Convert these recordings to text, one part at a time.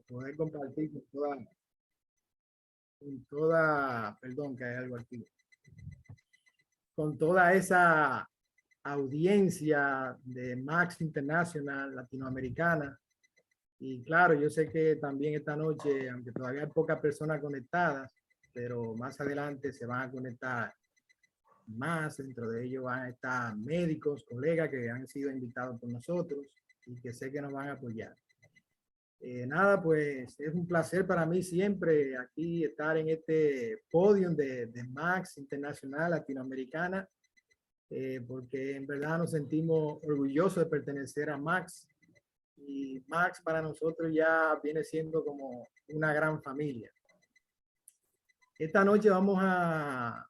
poder compartir perdón, que hay algo aquí, con toda esa audiencia de Max International latinoamericana. Y claro, yo sé que también esta noche, aunque todavía hay pocas personas conectadas, pero más adelante se van a conectar más. Dentro de ellos van a estar médicos, colegas que han sido invitados por nosotros y que sé que nos van a apoyar. Nada, pues es un placer para mí siempre aquí estar en este podio de Max Internacional Latinoamericana, porque en verdad nos sentimos orgullosos de pertenecer a Max, y Max para nosotros ya viene siendo como una gran familia. Esta noche vamos a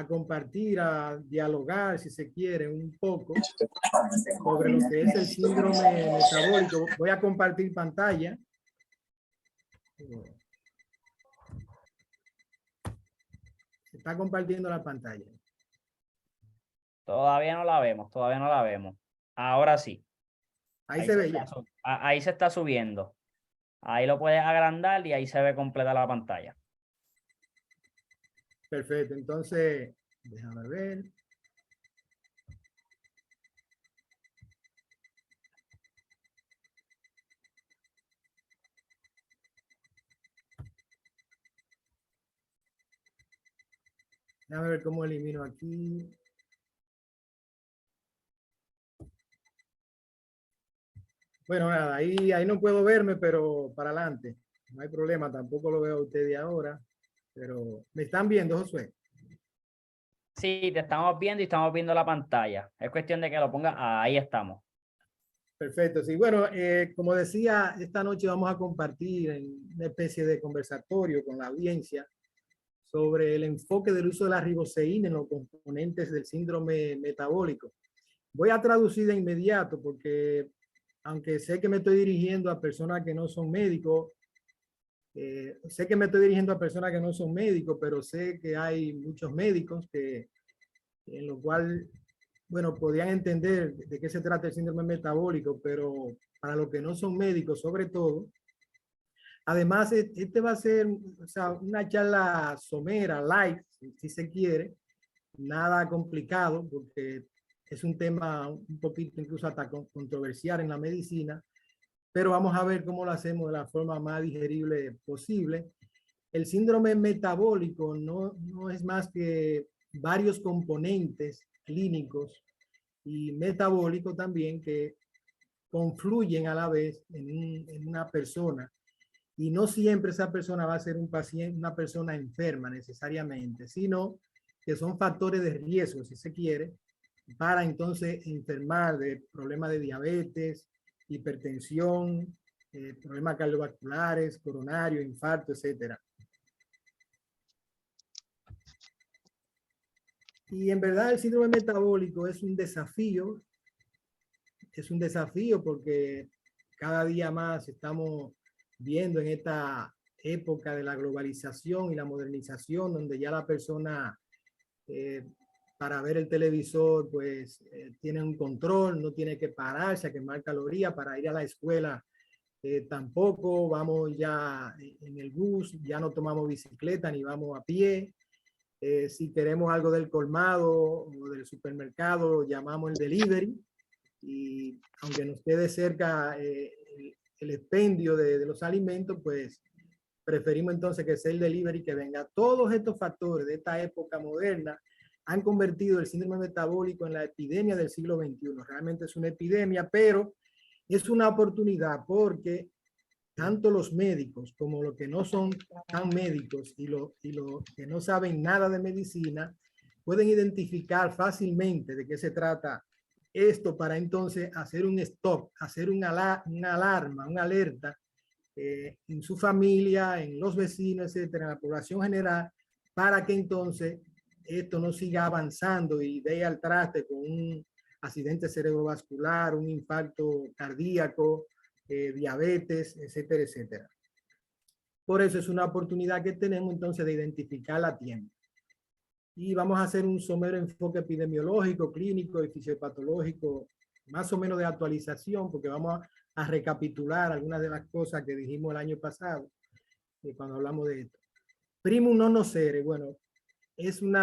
compartir, a dialogar, si se quiere, un poco sobre lo que es el síndrome metabólico. Voy a compartir pantalla. Se está compartiendo la pantalla. Todavía no la vemos, todavía no la vemos. Ahora sí. Ahí se ve ya. Ahí se está subiendo. Ahí lo puedes agrandar y ahí se ve completa la pantalla. Perfecto, entonces, déjame ver. Déjame ver cómo elimino aquí. Bueno, nada, ahí no puedo verme, pero para adelante. No hay problema, tampoco lo veo a ustedes ahora. Pero, ¿me están viendo, Josué? Sí, te estamos viendo y estamos viendo la pantalla. Es cuestión de que lo pongas. Ahí estamos. Perfecto, sí. Bueno, como decía, esta noche vamos a compartir en una especie de conversatorio con la audiencia sobre el enfoque del uso de la riboceína en los componentes del síndrome metabólico. Voy a traducir de inmediato porque, aunque sé que me estoy dirigiendo a personas que no son médicos, pero sé que hay muchos médicos en lo cual, bueno, podían entender de qué se trata el síndrome metabólico, pero para los que no son médicos, sobre todo. Además, este va a ser, o sea, una charla somera, light, si se quiere, nada complicado, porque es un tema un poquito incluso hasta controversial en la medicina, pero vamos a ver cómo lo hacemos de la forma más digerible posible. El síndrome metabólico no es más que varios componentes clínicos y metabólicos también que confluyen a la vez en una persona, y no siempre esa persona va a ser un paciente, una persona enferma necesariamente, sino que son factores de riesgo, si se quiere, para entonces enfermar de problemas de diabetes, hipertensión, problemas cardiovasculares, coronarios, infarto, etcétera. Y en verdad el síndrome metabólico es un desafío porque cada día más estamos viendo en esta época de la globalización y la modernización, donde ya la persona para ver el televisor pues tiene un control, no tiene que pararse a quemar calorías, para ir a la escuela tampoco, vamos ya en el bus, ya no tomamos bicicleta ni vamos a pie. Si queremos algo del colmado o del supermercado, llamamos el delivery, y aunque nos quede cerca el expendio de los alimentos, pues preferimos entonces que sea el delivery que venga. Todos estos factores de esta época moderna han convertido el síndrome metabólico en la epidemia del siglo XXI. Realmente es una epidemia, pero es una oportunidad porque tanto los médicos como los que no son tan médicos y los que no saben nada de medicina pueden identificar fácilmente de qué se trata esto, para entonces hacer un stop, hacer una alarma, una alerta en su familia, en los vecinos, etcétera, en la población general, para que entonces esto no siga avanzando y dé al traste con un accidente cerebrovascular, un infarto cardíaco, diabetes, etcétera, etcétera. Por eso es una oportunidad que tenemos entonces de identificarla a tiempo. Y vamos a hacer un somero enfoque epidemiológico, clínico y fisiopatológico, más o menos de actualización, porque vamos a recapitular algunas de las cosas que dijimos el año pasado, cuando hablamos de esto. Primum non nocere, bueno, es un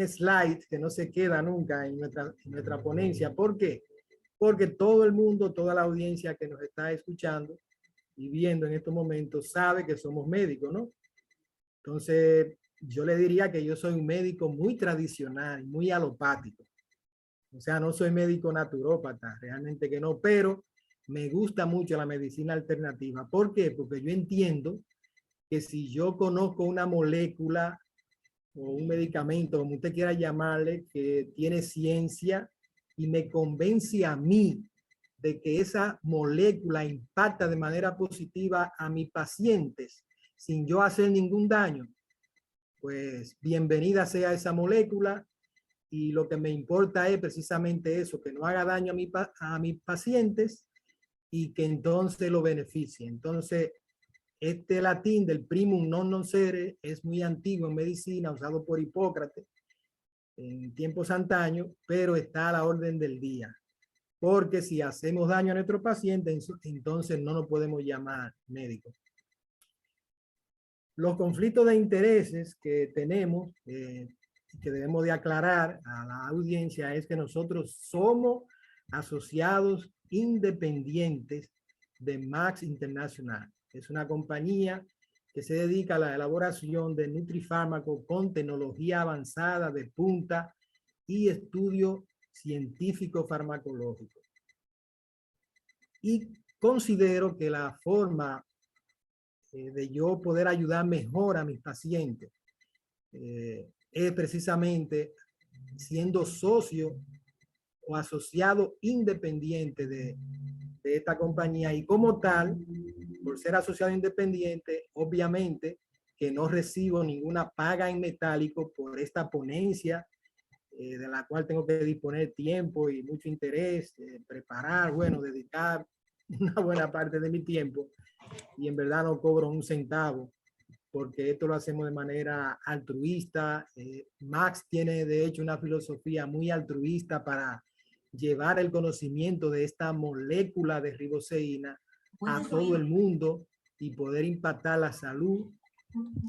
slide que no se queda nunca en nuestra ponencia. ¿Por qué? Porque todo el mundo, toda la audiencia que nos está escuchando y viendo en estos momentos sabe que somos médicos, ¿no? Entonces, yo le diría que yo soy un médico muy tradicional, muy alopático. O sea, no soy médico naturópata, realmente que no, pero me gusta mucho la medicina alternativa. ¿Por qué? Porque yo entiendo que si yo conozco una molécula o un medicamento, como usted quiera llamarle, que tiene ciencia y me convence a mí de que esa molécula impacta de manera positiva a mis pacientes sin yo hacer ningún daño, pues bienvenida sea esa molécula, y lo que me importa es precisamente eso, que no haga daño a mis pacientes y que entonces lo beneficie. Entonces, este latín del primum non nocere es muy antiguo en medicina, usado por Hipócrates en tiempos antaños, pero está a la orden del día. Porque si hacemos daño a nuestro paciente, entonces no nos podemos llamar médicos. Los conflictos de intereses que tenemos, que debemos de aclarar a la audiencia, es que nosotros somos asociados independientes de Max International. Es una compañía que se dedica a la elaboración de nutrifármacos con tecnología avanzada de punta y estudio científico farmacológico. Y considero que la forma de yo poder ayudar mejor a mis pacientes es precisamente siendo socio o asociado independiente de esta compañía, y como tal, por ser asociado independiente, obviamente que no recibo ninguna paga en metálico por esta ponencia, de la cual tengo que disponer tiempo y mucho interés, preparar, bueno, dedicar una buena parte de mi tiempo, y en verdad no cobro un centavo, porque esto lo hacemos de manera altruista. Max tiene de hecho una filosofía muy altruista para llevar el conocimiento de esta molécula de riboceína a todo el mundo y poder impactar la salud.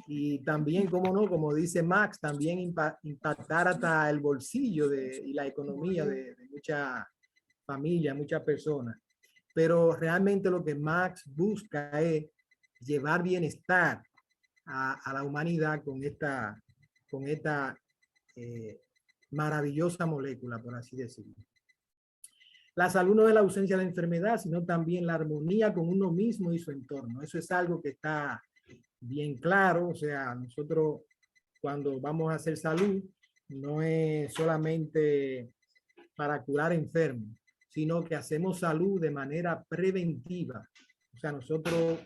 Y también, como no, como dice Max, también impactar hasta el bolsillo y la economía de muchas familias, muchas personas. Pero realmente lo que Max busca es llevar bienestar a la humanidad con esta maravillosa molécula, por así decirlo. La salud no es la ausencia de enfermedad, sino también la armonía con uno mismo y su entorno. Eso es algo que está bien claro. O sea, nosotros cuando vamos a hacer salud, no es solamente para curar enfermos, sino que hacemos salud de manera preventiva. O sea, nosotros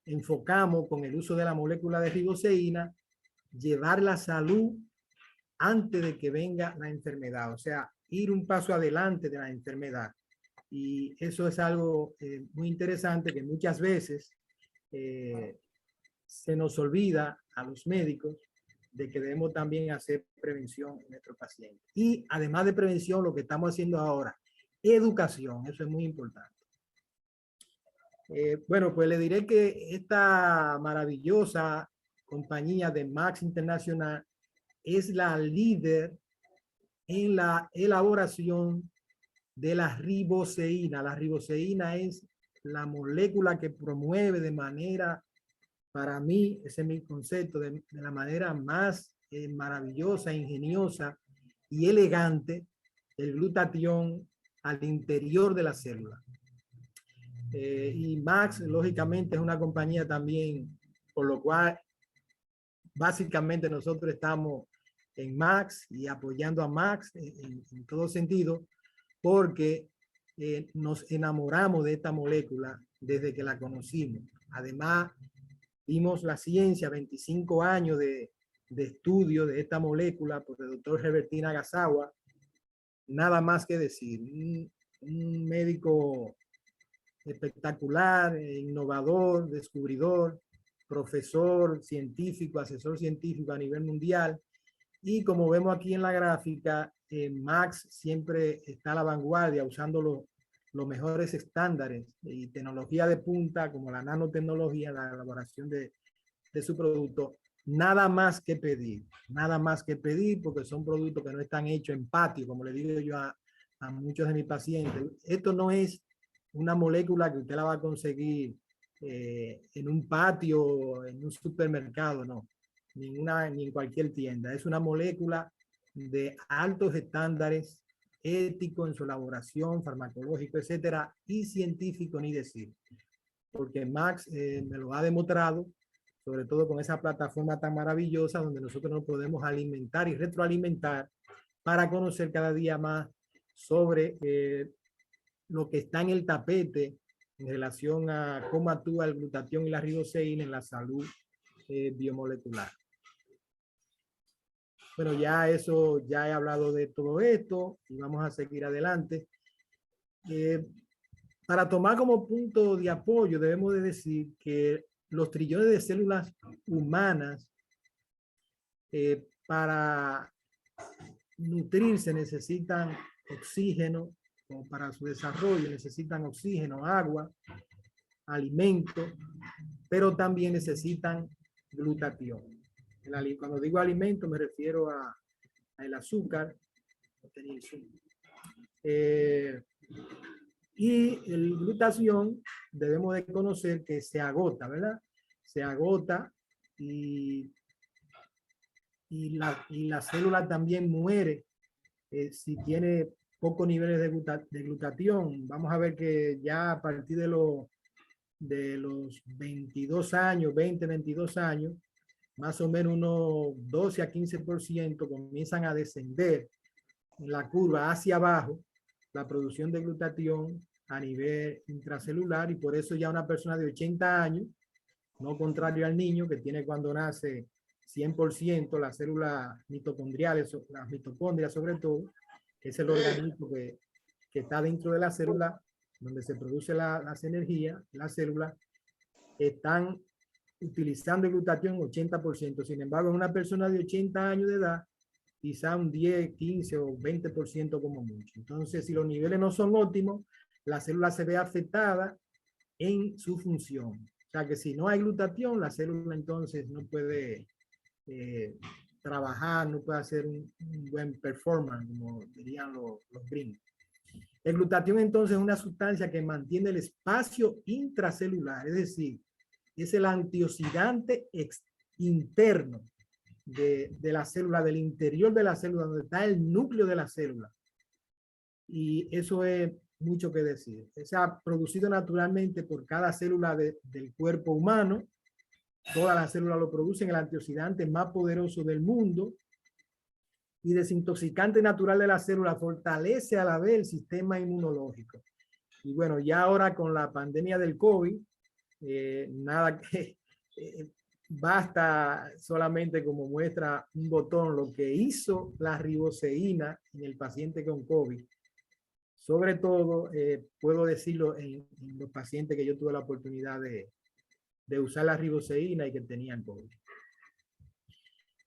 enfocamos con el uso de la molécula de riboceína llevar la salud antes de que venga la enfermedad, o sea, ir un paso adelante de la enfermedad. Y eso es algo muy interesante, que muchas veces se nos olvida a los médicos de que debemos también hacer prevención en nuestros pacientes. Y además de prevención, lo que estamos haciendo ahora, educación, eso es muy importante. Bueno, pues le diré que esta maravillosa compañía de Max Internacional es la líder en la elaboración de la riboceína. La riboceína es la molécula que promueve de manera, para mí, ese es mi concepto, de la manera más maravillosa, ingeniosa y elegante, el glutatión al interior de la célula. Y Max, lógicamente, es una compañía también, por lo cual básicamente nosotros estamos en Max y apoyando a Max en todo sentido, porque nos enamoramos de esta molécula desde que la conocimos. Además, vimos la ciencia, 25 años de estudio de esta molécula por el doctor Hebertin Agasawa. Nada más que decir, un médico espectacular, innovador, descubridor, profesor científico, asesor científico a nivel mundial. Y como vemos aquí en la gráfica, Max siempre está a la vanguardia usando los mejores estándares y tecnología de punta como la nanotecnología, la elaboración de su producto. Nada más que pedir, nada más que pedir, porque son productos que no están hechos en patio, como le digo yo a muchos de mis pacientes. Esto no es una molécula que usted la va a conseguir en un patio, en un supermercado, no, ni en cualquier tienda. Es una molécula de altos estándares éticos en su elaboración, farmacológico, etcétera, y científico, ni decir. Porque Max me lo ha demostrado, sobre todo con esa plataforma tan maravillosa donde nosotros nos podemos alimentar y retroalimentar para conocer cada día más sobre lo que está en el tapete en relación a cómo actúa el glutatión y la riboceína en la salud biomolecular. Bueno, ya he hablado de todo esto y vamos a seguir adelante. Para tomar como punto de apoyo, debemos de decir que los trillones de células humanas para nutrirse necesitan oxígeno, o para su desarrollo necesitan oxígeno, agua, alimento, pero también necesitan glutatión. Cuando digo alimento me refiero al azúcar. Y el glutatión debemos de conocer que se agota, ¿verdad? Se agota y la célula también muere si tiene pocos niveles de glutatión. Vamos a ver que ya a partir de los 22 años, 20, 22 años, más o menos unos 12 a 15% comienzan a descender en la curva hacia abajo la producción de glutatión a nivel intracelular, y por eso ya una persona de 80 años, no contrario al niño que tiene cuando nace 100% las células mitocondriales, las mitocondrias sobre todo, que es el organismo que está dentro de la célula donde se produce las energías, las células están utilizando el glutatión 80%. Sin embargo, en una persona de 80 años de edad, quizá un 10, 15 o 20% como mucho. Entonces, si los niveles no son óptimos, la célula se ve afectada en su función. O sea que si no hay glutatión, la célula entonces no puede trabajar, no puede hacer un buen performance, como dirían los gringos. El glutatión entonces es una sustancia que mantiene el espacio intracelular, es decir, es el antioxidante interno de la célula, del interior de la célula, donde está el núcleo de la célula. Y eso es mucho que decir. Se ha producido naturalmente por cada célula del cuerpo humano. Todas las células lo producen, el antioxidante más poderoso del mundo. Y desintoxicante natural de la célula, fortalece a la vez el sistema inmunológico. Y bueno, ya ahora con la pandemia del COVID, nada que basta solamente como muestra un botón lo que hizo la riboceína en el paciente con COVID. Sobre todo, puedo decirlo en los pacientes que yo tuve la oportunidad de usar la riboceína y que tenían COVID.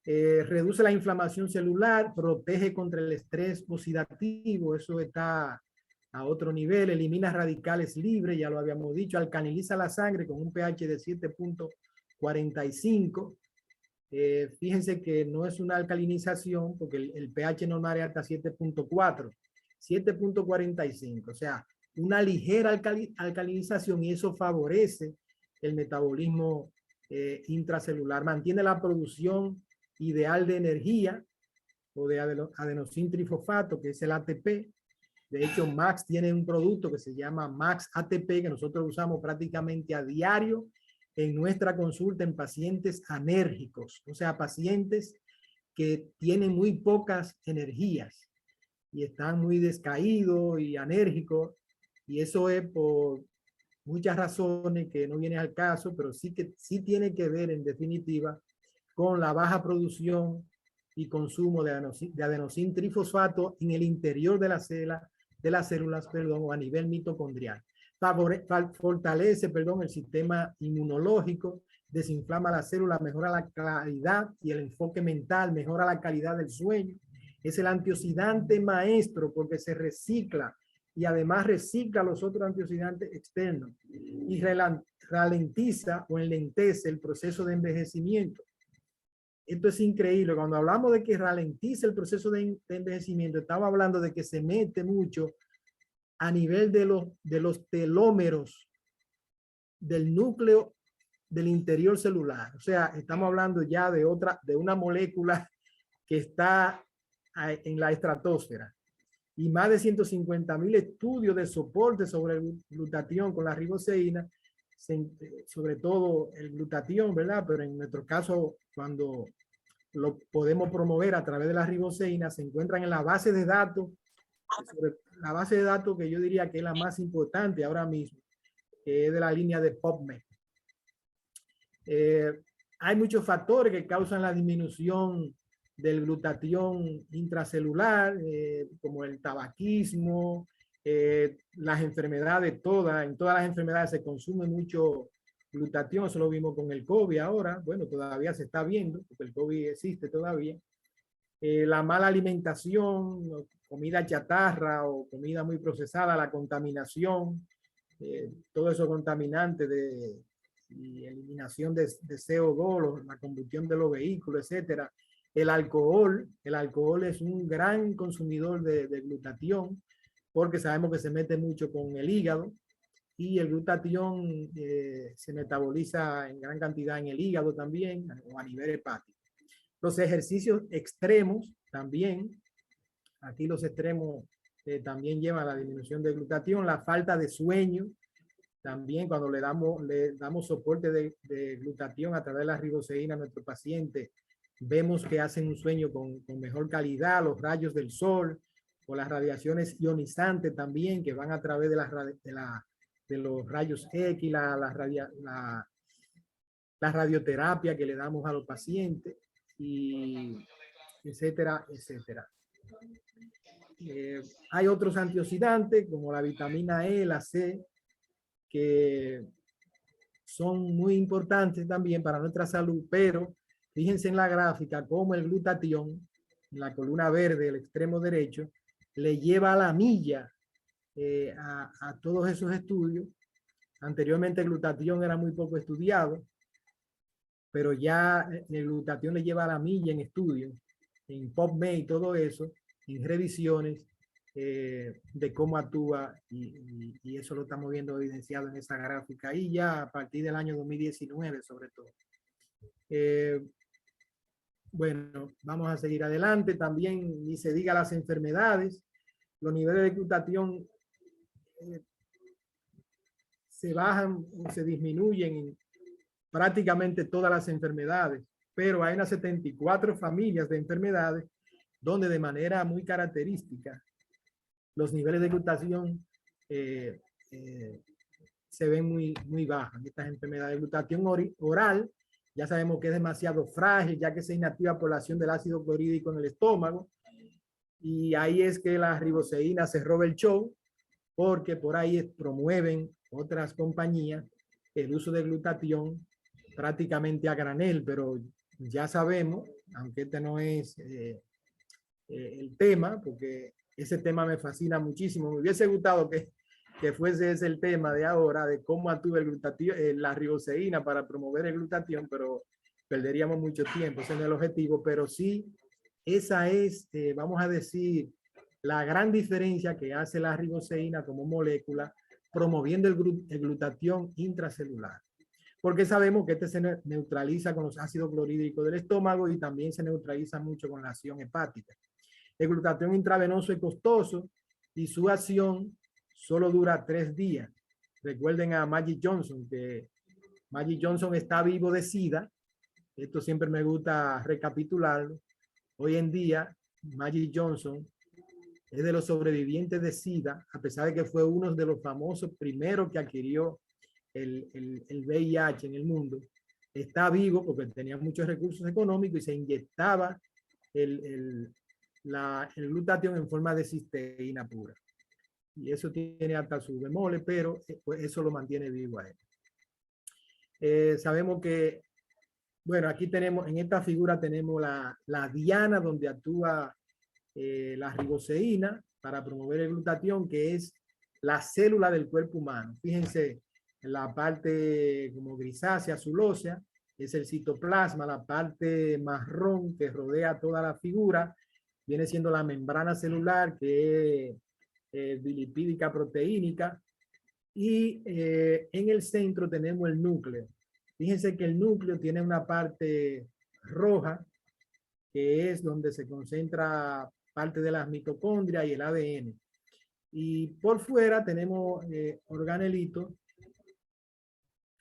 Reduce la inflamación celular, protege contra el estrés oxidativo, eso está a otro nivel, elimina radicales libres, ya lo habíamos dicho, alcaliniza la sangre con un pH de 7.45. Fíjense que no es una alcalinización porque el pH normal es hasta 7.4, 7.45, o sea, una ligera alcalinización, y eso favorece el metabolismo intracelular, mantiene la producción ideal de energía o de adenosintrifosfato, que es el ATP. De hecho, Max tiene un producto que se llama Max ATP, que nosotros usamos prácticamente a diario en nuestra consulta en pacientes anérgicos, o sea, pacientes que tienen muy pocas energías y están muy descaídos y anérgicos, y eso es por muchas razones que no vienen al caso, pero sí tiene que ver en definitiva con la baja producción y consumo de adenosintrifosfato en el interior de las células, o a nivel mitocondrial. Fortalece, el sistema inmunológico, desinflama la célula, mejora la claridad y el enfoque mental, mejora la calidad del sueño, Es el antioxidante maestro porque se recicla y además recicla los otros antioxidantes externos y ralentiza o enlentece el proceso de envejecimiento. Esto es increíble. Cuando hablamos de que ralentiza el proceso de envejecimiento, estamos hablando de que se mete mucho a nivel de los telómeros del núcleo del interior celular. O sea, estamos hablando ya de una molécula que está en la estratosfera. Y más de 150.000 estudios de soporte sobre el glutatión con la riboceína, sobre todo el glutatión, ¿verdad? Pero en nuestro caso, cuando lo podemos promover a través de la riboceína, se encuentran en la base de datos, la base de datos que yo diría que es la más importante ahora mismo, que es de la línea de PubMed. Hay muchos factores que causan la disminución del glutatión intracelular, como el tabaquismo, las enfermedades en todas las enfermedades se consume mucho glutatión, eso lo vimos con el COVID ahora, bueno, todavía se está viendo, porque el COVID existe todavía. La mala alimentación, comida chatarra o comida muy procesada, la contaminación, todo eso contaminante y eliminación de CO2, la combustión de los vehículos, etcétera. El alcohol es un gran consumidor de glutatión porque sabemos que se mete mucho con el hígado y el glutatión se metaboliza en gran cantidad en el hígado también o a nivel hepático. Los ejercicios extremos también, aquí los extremos también llevan a la disminución de glutatión, la falta de sueño, también cuando le damos soporte de glutatión a través de la riboceína a nuestro paciente, vemos que hacen un sueño con mejor calidad, los rayos del sol o las radiaciones ionizantes también que van a través de los rayos X, la radioterapia que le damos a los pacientes, y etcétera, etcétera. Hay otros antioxidantes como la vitamina E, la C, que son muy importantes también para nuestra salud, pero fíjense en la gráfica cómo el glutatión, en la columna verde, el extremo derecho, le lleva a la milla a todos esos estudios. Anteriormente el glutatión era muy poco estudiado, pero ya el glutatión le lleva a la milla en estudios, en PubMed y todo eso, en revisiones de cómo actúa y eso lo estamos viendo evidenciado en esa gráfica y ya a partir del año 2019 sobre todo. Bueno, vamos a seguir adelante. También ni se diga las enfermedades, los niveles de glutatión se bajan o se disminuyen en prácticamente todas las enfermedades, pero hay unas 74 familias de enfermedades donde de manera muy característica los niveles de glutatión se ven muy bajos. Estas enfermedades de glutatión oral ya sabemos que es demasiado frágil, ya que se inactiva por la acción del ácido clorhídrico en el estómago, y ahí es que la riboceína se roba el show, porque por ahí promueven otras compañías el uso de glutatión prácticamente a granel, pero ya sabemos, aunque este no es el tema, porque ese tema me fascina muchísimo, me hubiese gustado que fuese ese el tema de ahora, de cómo actúa el glutatión, la riboceína para promover el glutatión, pero perderíamos mucho tiempo, ese no es el objetivo, pero sí, esa es, vamos a decir, la gran diferencia que hace la riboceína como molécula, promoviendo el glutatión intracelular. Porque sabemos que este se neutraliza con los ácidos clorhídricos del estómago y también se neutraliza mucho con la acción hepática. El glutatión intravenoso es costoso y su acción solo dura 3 días. Recuerden a Magic Johnson, que Magic Johnson está vivo de SIDA. Esto siempre me gusta recapitularlo. Hoy en día, Magic Johnson es de los sobrevivientes de SIDA, a pesar de que fue uno de los famosos primeros que adquirió el VIH en el mundo. Está vivo porque tenía muchos recursos económicos y se inyectaba el glutatión en forma de cisteína pura. Y eso tiene hasta sus bemoles, pero pues eso lo mantiene vivo a él. Sabemos que, bueno, aquí tenemos, en esta figura tenemos la diana donde actúa la riboceína para promover el glutatión, que es la célula del cuerpo humano. Fíjense, en la parte como grisácea, azulósea, es el citoplasma, la parte marrón que rodea toda la figura, viene siendo la membrana celular, que es bilipídica proteínica, y en el centro tenemos el núcleo. Fíjense que el núcleo tiene una parte roja, que es donde se concentra parte de las mitocondrias y el ADN. Y por fuera tenemos organelitos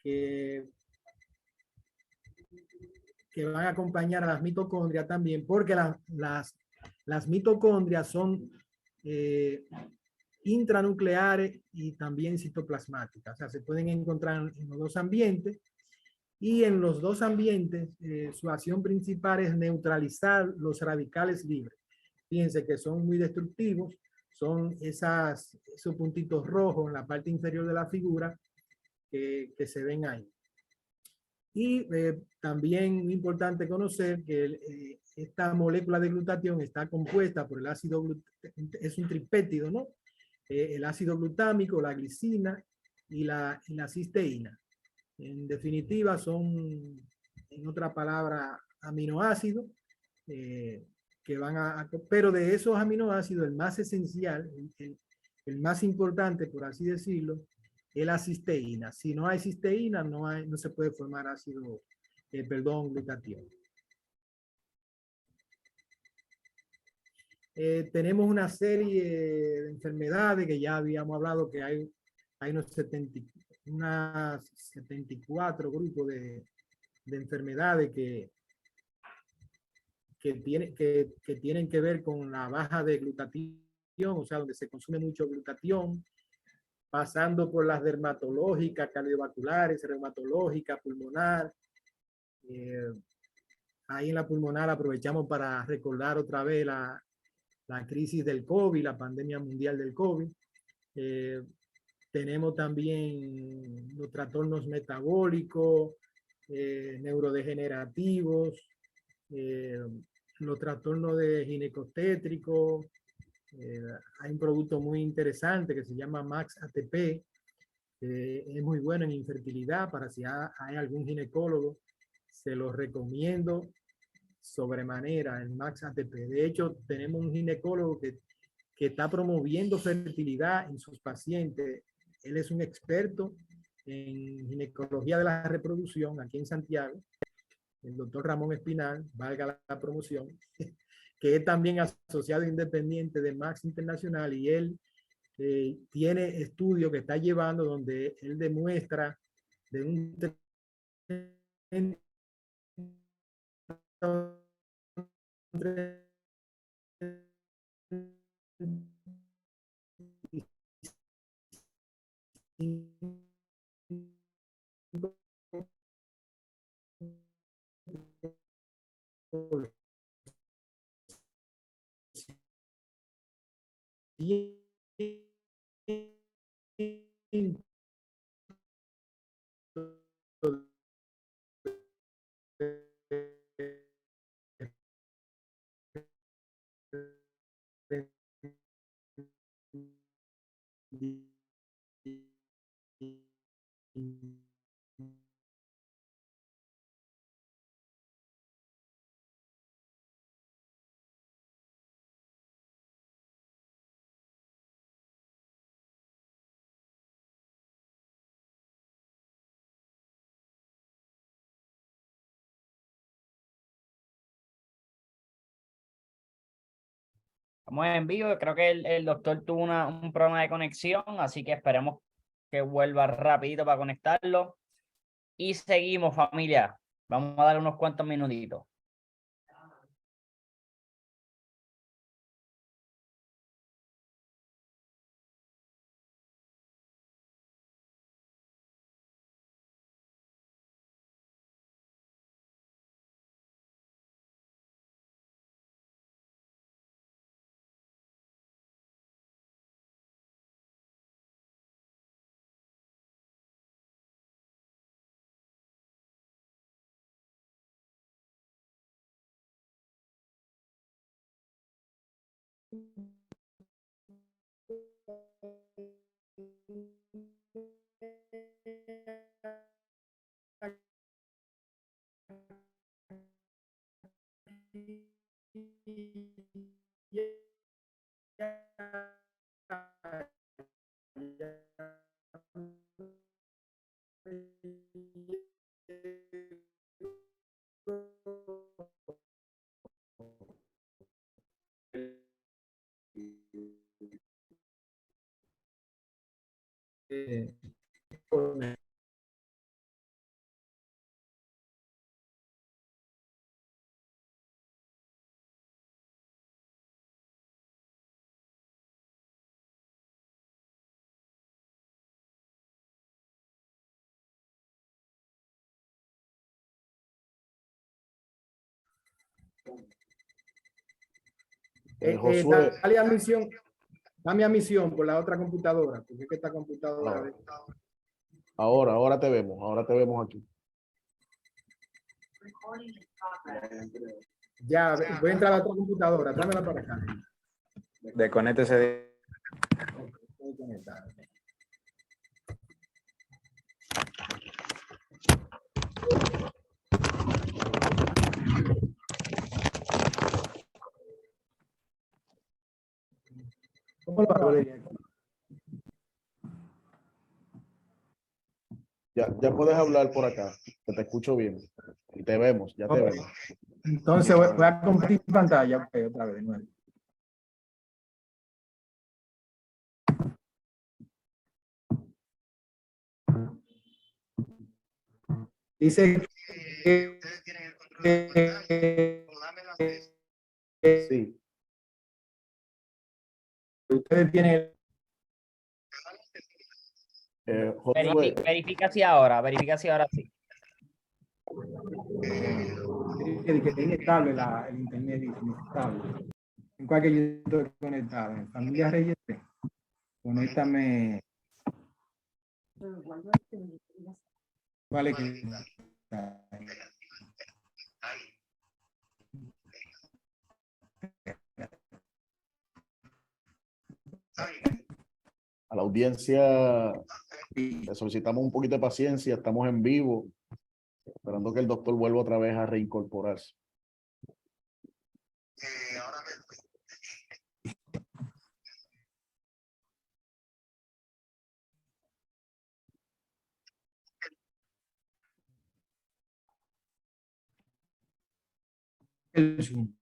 que, que van a acompañar a las mitocondrias también, porque las mitocondrias son intranucleares y también citoplasmáticas. O sea, se pueden encontrar en los dos ambientes. Y en los dos ambientes, su acción principal es neutralizar los radicales libres. Fíjense que son muy destructivos, son esos puntitos rojos en la parte inferior de la figura que se ven ahí. Y también es importante conocer que esta molécula de glutatión está compuesta por el ácido glutámico, es un tripéptido, ¿no? El ácido glutámico, la glicina y la cisteína. En definitiva, son, en otra palabra, aminoácidos que van pero de esos aminoácidos, el más esencial, el más importante, por así decirlo, es la cisteína. Si no hay cisteína, no se puede formar ácido, glutatión. Tenemos una serie de enfermedades que ya habíamos hablado, que hay unos 74 grupos de enfermedades que tienen que ver con la baja de glutatión, o sea, donde se consume mucho glutatión, pasando por las dermatológicas, cardiovasculares, reumatológicas, pulmonar. Ahí en la pulmonar aprovechamos para recordar otra vez la crisis del COVID, la pandemia mundial del COVID. Tenemos también los trastornos metabólicos, neurodegenerativos, los trastornos de ginecostétricos. Hay un producto muy interesante que se llama Max ATP, que es muy bueno en infertilidad. Para si hay algún ginecólogo, se lo recomiendo sobremanera, el Max ATP. De hecho, tenemos un ginecólogo que está promoviendo fertilidad en sus pacientes. Él es un experto en ginecología de la reproducción aquí en Santiago, el doctor Ramón Espinal, valga la promoción, que es también asociado independiente de Max Internacional, y él tiene estudios que está llevando donde él demuestra de un Estamos en vivo, creo que el doctor tuvo un problema de conexión, así que esperemos que vuelva rapidito para conectarlo. Y seguimos, familia. Vamos a darle unos cuantos minutitos. Josué, dame a misión por la otra computadora, porque es que esta computadora. Ahora te vemos aquí. Ya, voy a entrar a la otra computadora, tráemela para acá. Desconéctese. Estoy conectado. ¿Cómo lo hago? Ya puedes hablar por acá, que te escucho bien. Y te vemos, ya te vemos. Entonces voy a compartir pantalla, otra vez de nuevo. Dice que Sí. ustedes tienen Josué, Verifica si ahora sí. que es inestable el internet, dice, inestable. En cual que yo estoy conectado, en Familia Reyes, conéctame. ¿Cuál es que está? a la audiencia le solicitamos un poquito de paciencia, estamos en vivo, esperando que el doctor vuelva otra vez a reincorporarse. El Zoom.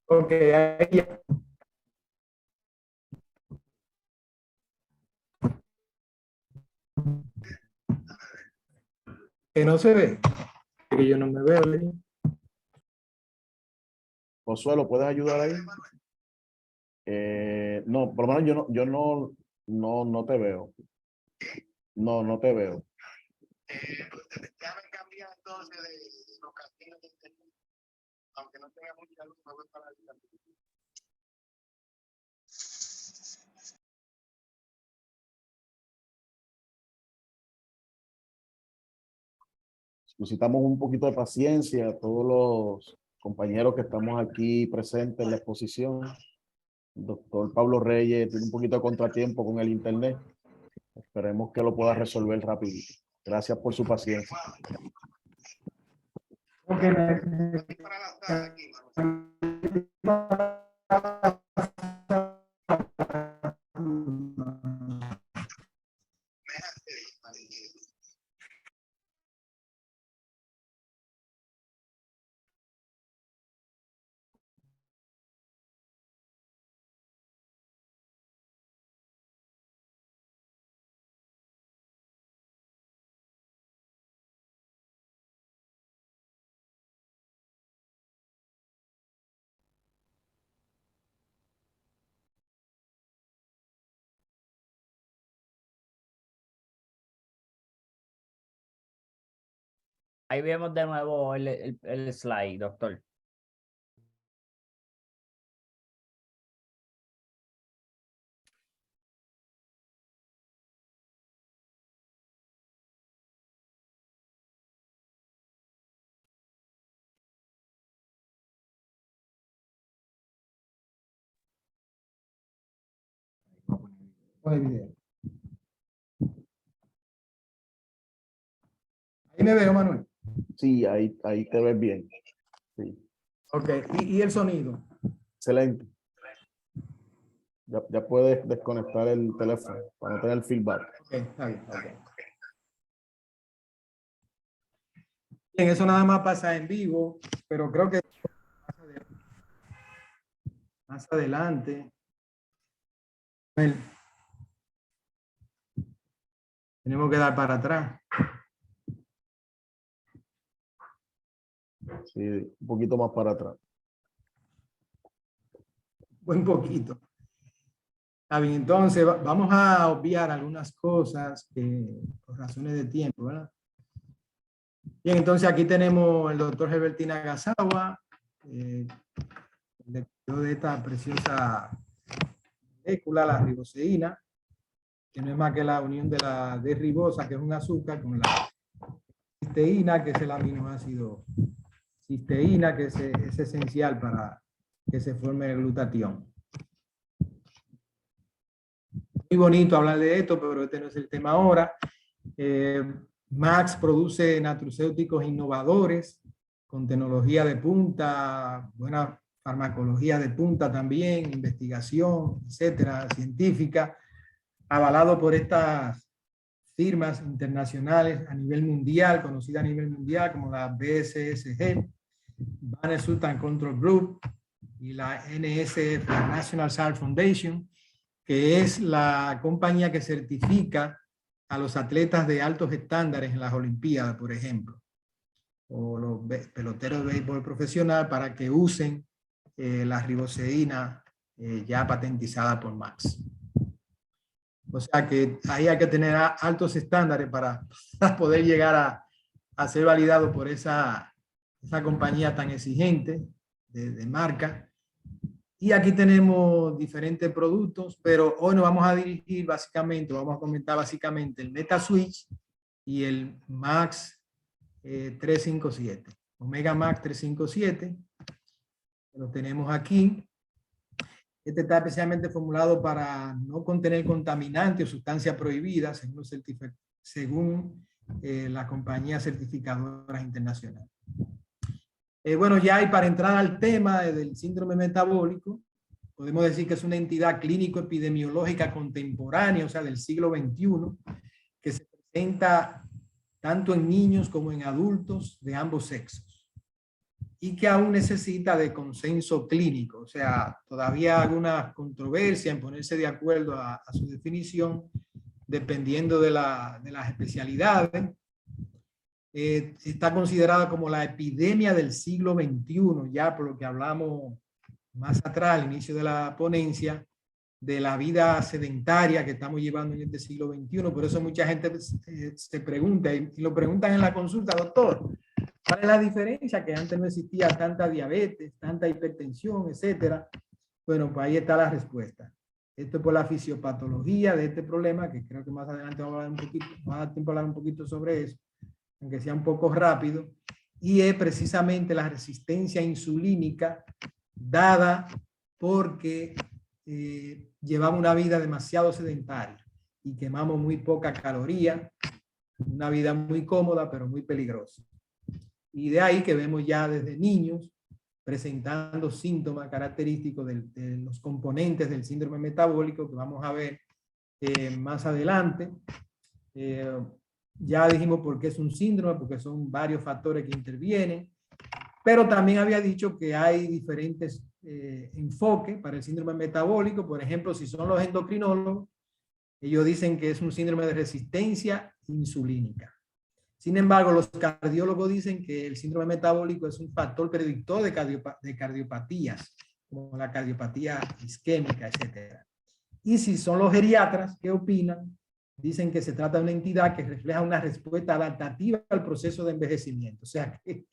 Porque ahí que no se ve, que yo no me veo. Josué, ¿lo puedes ayudar ahí? No, por lo menos no te veo. No te veo. Aunque no tenga mucha luz, me voy para la Necesitamos un poquito de paciencia a todos los compañeros que estamos aquí presentes en la exposición. El doctor Pablo Reyes tiene un poquito de contratiempo con el internet. Esperemos que lo pueda resolver rápido. Gracias por su paciencia. porque Aquí para la sala, aquí, Manuel. Ahí vemos de nuevo el slide, doctor. Pone video. Ahí me veo, Manuel. Sí, ahí te ves bien. Sí, Ok, y el sonido. excelente. Ya puedes desconectar el teléfono para no tener feedback. Ok, está bien. Okay. Bien, eso nada más pasa en vivo, pero creo que más adelante. Bueno, tenemos que dar para atrás. Sí, un poquito más para atrás. Un poquito. Está bien, entonces vamos a obviar algunas cosas por razones de tiempo, ¿verdad? Bien, entonces aquí tenemos el doctor Hebertin Agasawa, de esta preciosa molécula, la riboceína, que no es más que la unión de la D-ribosa, que es un azúcar, con la cisteína, que es el aminoácido cisteína, que es esencial para que se forme el glutatión. Muy bonito hablar de esto, pero este no es el tema ahora. Max produce nutracéuticos innovadores con tecnología de punta, buena farmacología de punta también, investigación, etcétera, científica, avalado por estas firmas internacionales a nivel mundial, conocidas a nivel mundial como la BSSG, Banner Sultan Control Group, y la NSF, la National Science Foundation, que es la compañía que certifica a los atletas de altos estándares en las Olimpiadas, por ejemplo, o los peloteros de béisbol profesional, para que usen la riboceína ya patentizada por Max. O sea que ahí hay que tener altos estándares para poder llegar a ser validado por esa compañía tan exigente de marca. Y aquí tenemos diferentes productos, pero hoy nos vamos a dirigir básicamente, vamos a comentar básicamente el MetaSwitch y el Max 357, Omega Max 357. Lo tenemos aquí. Este está especialmente formulado para no contener contaminantes o sustancias prohibidas según las compañías certificadoras internacionales. Bueno, ya hay para entrar al tema del síndrome metabólico, podemos decir que es una entidad clínico-epidemiológica contemporánea, o sea, del siglo XXI, que se presenta tanto en niños como en adultos de ambos sexos y que aún necesita de consenso clínico, o sea, todavía alguna controversia en ponerse de acuerdo a su definición, dependiendo de las especialidades. Está considerada como la epidemia del siglo XXI, ya por lo que hablamos más atrás, al inicio de la ponencia, de la vida sedentaria que estamos llevando en este siglo XXI. Por eso mucha gente se pregunta, y lo preguntan en la consulta: doctor, ¿cuál es la diferencia? Que antes no existía tanta diabetes, tanta hipertensión, etcétera. Bueno, pues ahí está la respuesta. Esto es por la fisiopatología de este problema, que creo que más adelante vamos a hablar un poquito, vamos a dar tiempo a hablar un poquito sobre eso, aunque sea un poco rápido, y es precisamente la resistencia insulínica dada porque llevamos una vida demasiado sedentaria y quemamos muy poca caloría, una vida muy cómoda pero muy peligrosa. Y de ahí que vemos ya desde niños presentando síntomas característicos de los componentes del síndrome metabólico que vamos a ver más adelante. Ya dijimos por qué es un síndrome, porque son varios factores que intervienen, pero también había dicho que hay diferentes enfoques para el síndrome metabólico. Por ejemplo, si son los endocrinólogos, ellos dicen que es un síndrome de resistencia insulínica. Sin embargo, los cardiólogos dicen que el síndrome metabólico es un factor predictor de cardiopatías, como la cardiopatía isquémica, etc. Y si son los geriatras, ¿qué opinan? Dicen que se trata de una entidad que refleja una respuesta adaptativa al proceso de envejecimiento. O sea, que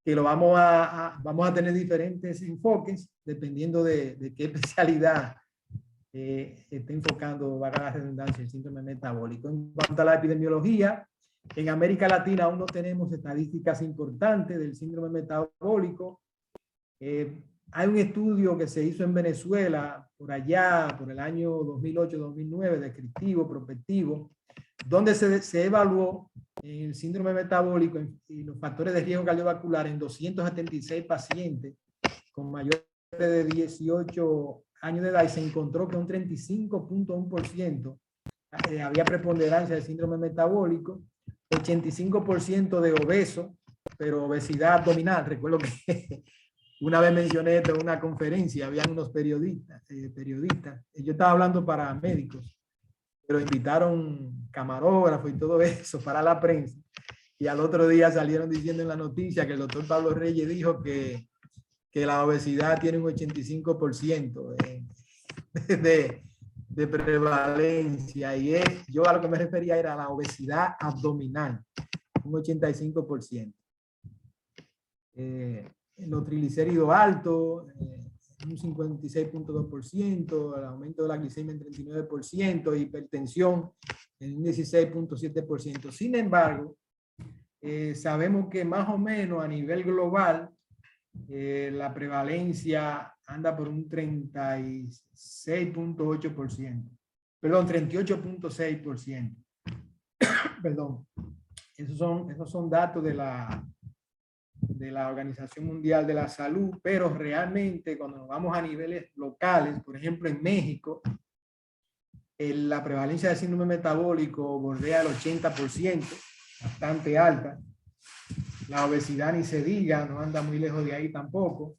lo vamos a tener diferentes enfoques dependiendo de qué especialidad esté enfocando, valga la redundancia, el síndrome metabólico. En cuanto a la epidemiología, en América Latina aún no tenemos estadísticas importantes del síndrome metabólico. Hay un estudio que se hizo en Venezuela por allá, por el año 2008-2009, descriptivo, prospectivo, donde se evaluó el síndrome metabólico y los factores de riesgo cardiovascular en 276 pacientes con mayores de 18 años de edad, y se encontró que un 35.1% había preponderancia del síndrome metabólico, 85% de obeso, pero obesidad abdominal. Recuerdo que una vez mencioné esto en una conferencia, habían unos periodistas, yo estaba hablando para médicos, pero invitaron camarógrafos y todo eso para la prensa, y al otro día salieron diciendo en la noticia que el doctor Pablo Reyes dijo que la obesidad tiene un 85% de prevalencia, y yo a lo que me refería era a la obesidad abdominal, un 85%. Los triglicéridos altos, un 56.2%, el aumento de la glicemia en 39%, hipertensión en un 16.7%. Sin embargo, sabemos que más o menos a nivel global la prevalencia anda por un 36.8%, perdón, 38.6%. Perdón, esos son datos de la Organización Mundial de la Salud, pero realmente cuando nos vamos a niveles locales, por ejemplo en México, la prevalencia del síndrome metabólico bordea el 80%, bastante alta. La obesidad ni se diga, no anda muy lejos de ahí tampoco,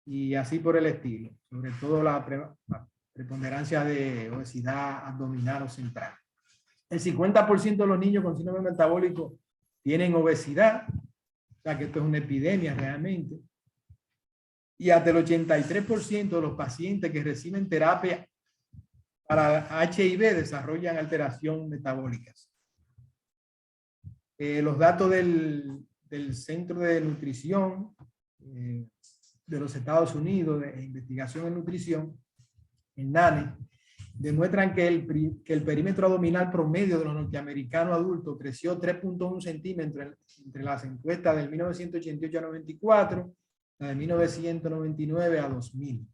y así por el estilo, sobre todo la preponderancia de obesidad abdominal o central. El 50% de los niños con síndrome metabólico tienen obesidad, o sea que esto es una epidemia realmente, y hasta el 83% de los pacientes que reciben terapia para HIV desarrollan alteraciones metabólicas. Los datos del Centro de Nutrición de los Estados Unidos de Investigación en Nutrición, el NANE, demuestran que el perímetro abdominal promedio de los norteamericanos adultos creció 3.1 centímetros entre las encuestas del 1988 a 94, la de 1999 a 2000.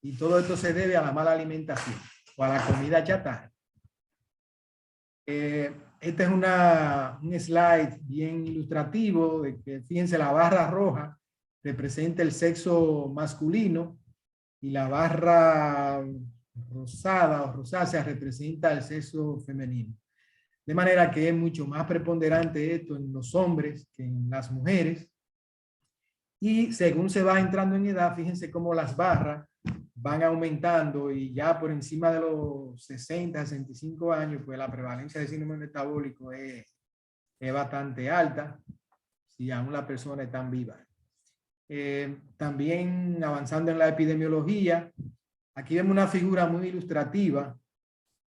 Y todo esto se debe a la mala alimentación o a la comida chatarra. Este es un slide bien ilustrativo de que, fíjense, la barra roja representa el sexo masculino y la barra rosada o rosácea representa el sexo femenino. De manera que es mucho más preponderante esto en los hombres que en las mujeres. Y según se va entrando en edad, fíjense cómo las barras van aumentando, y ya por encima de los 60, 65 años, pues la prevalencia de síndrome metabólico es bastante alta, si aún la persona está viva. También avanzando en la epidemiología, aquí vemos una figura muy ilustrativa.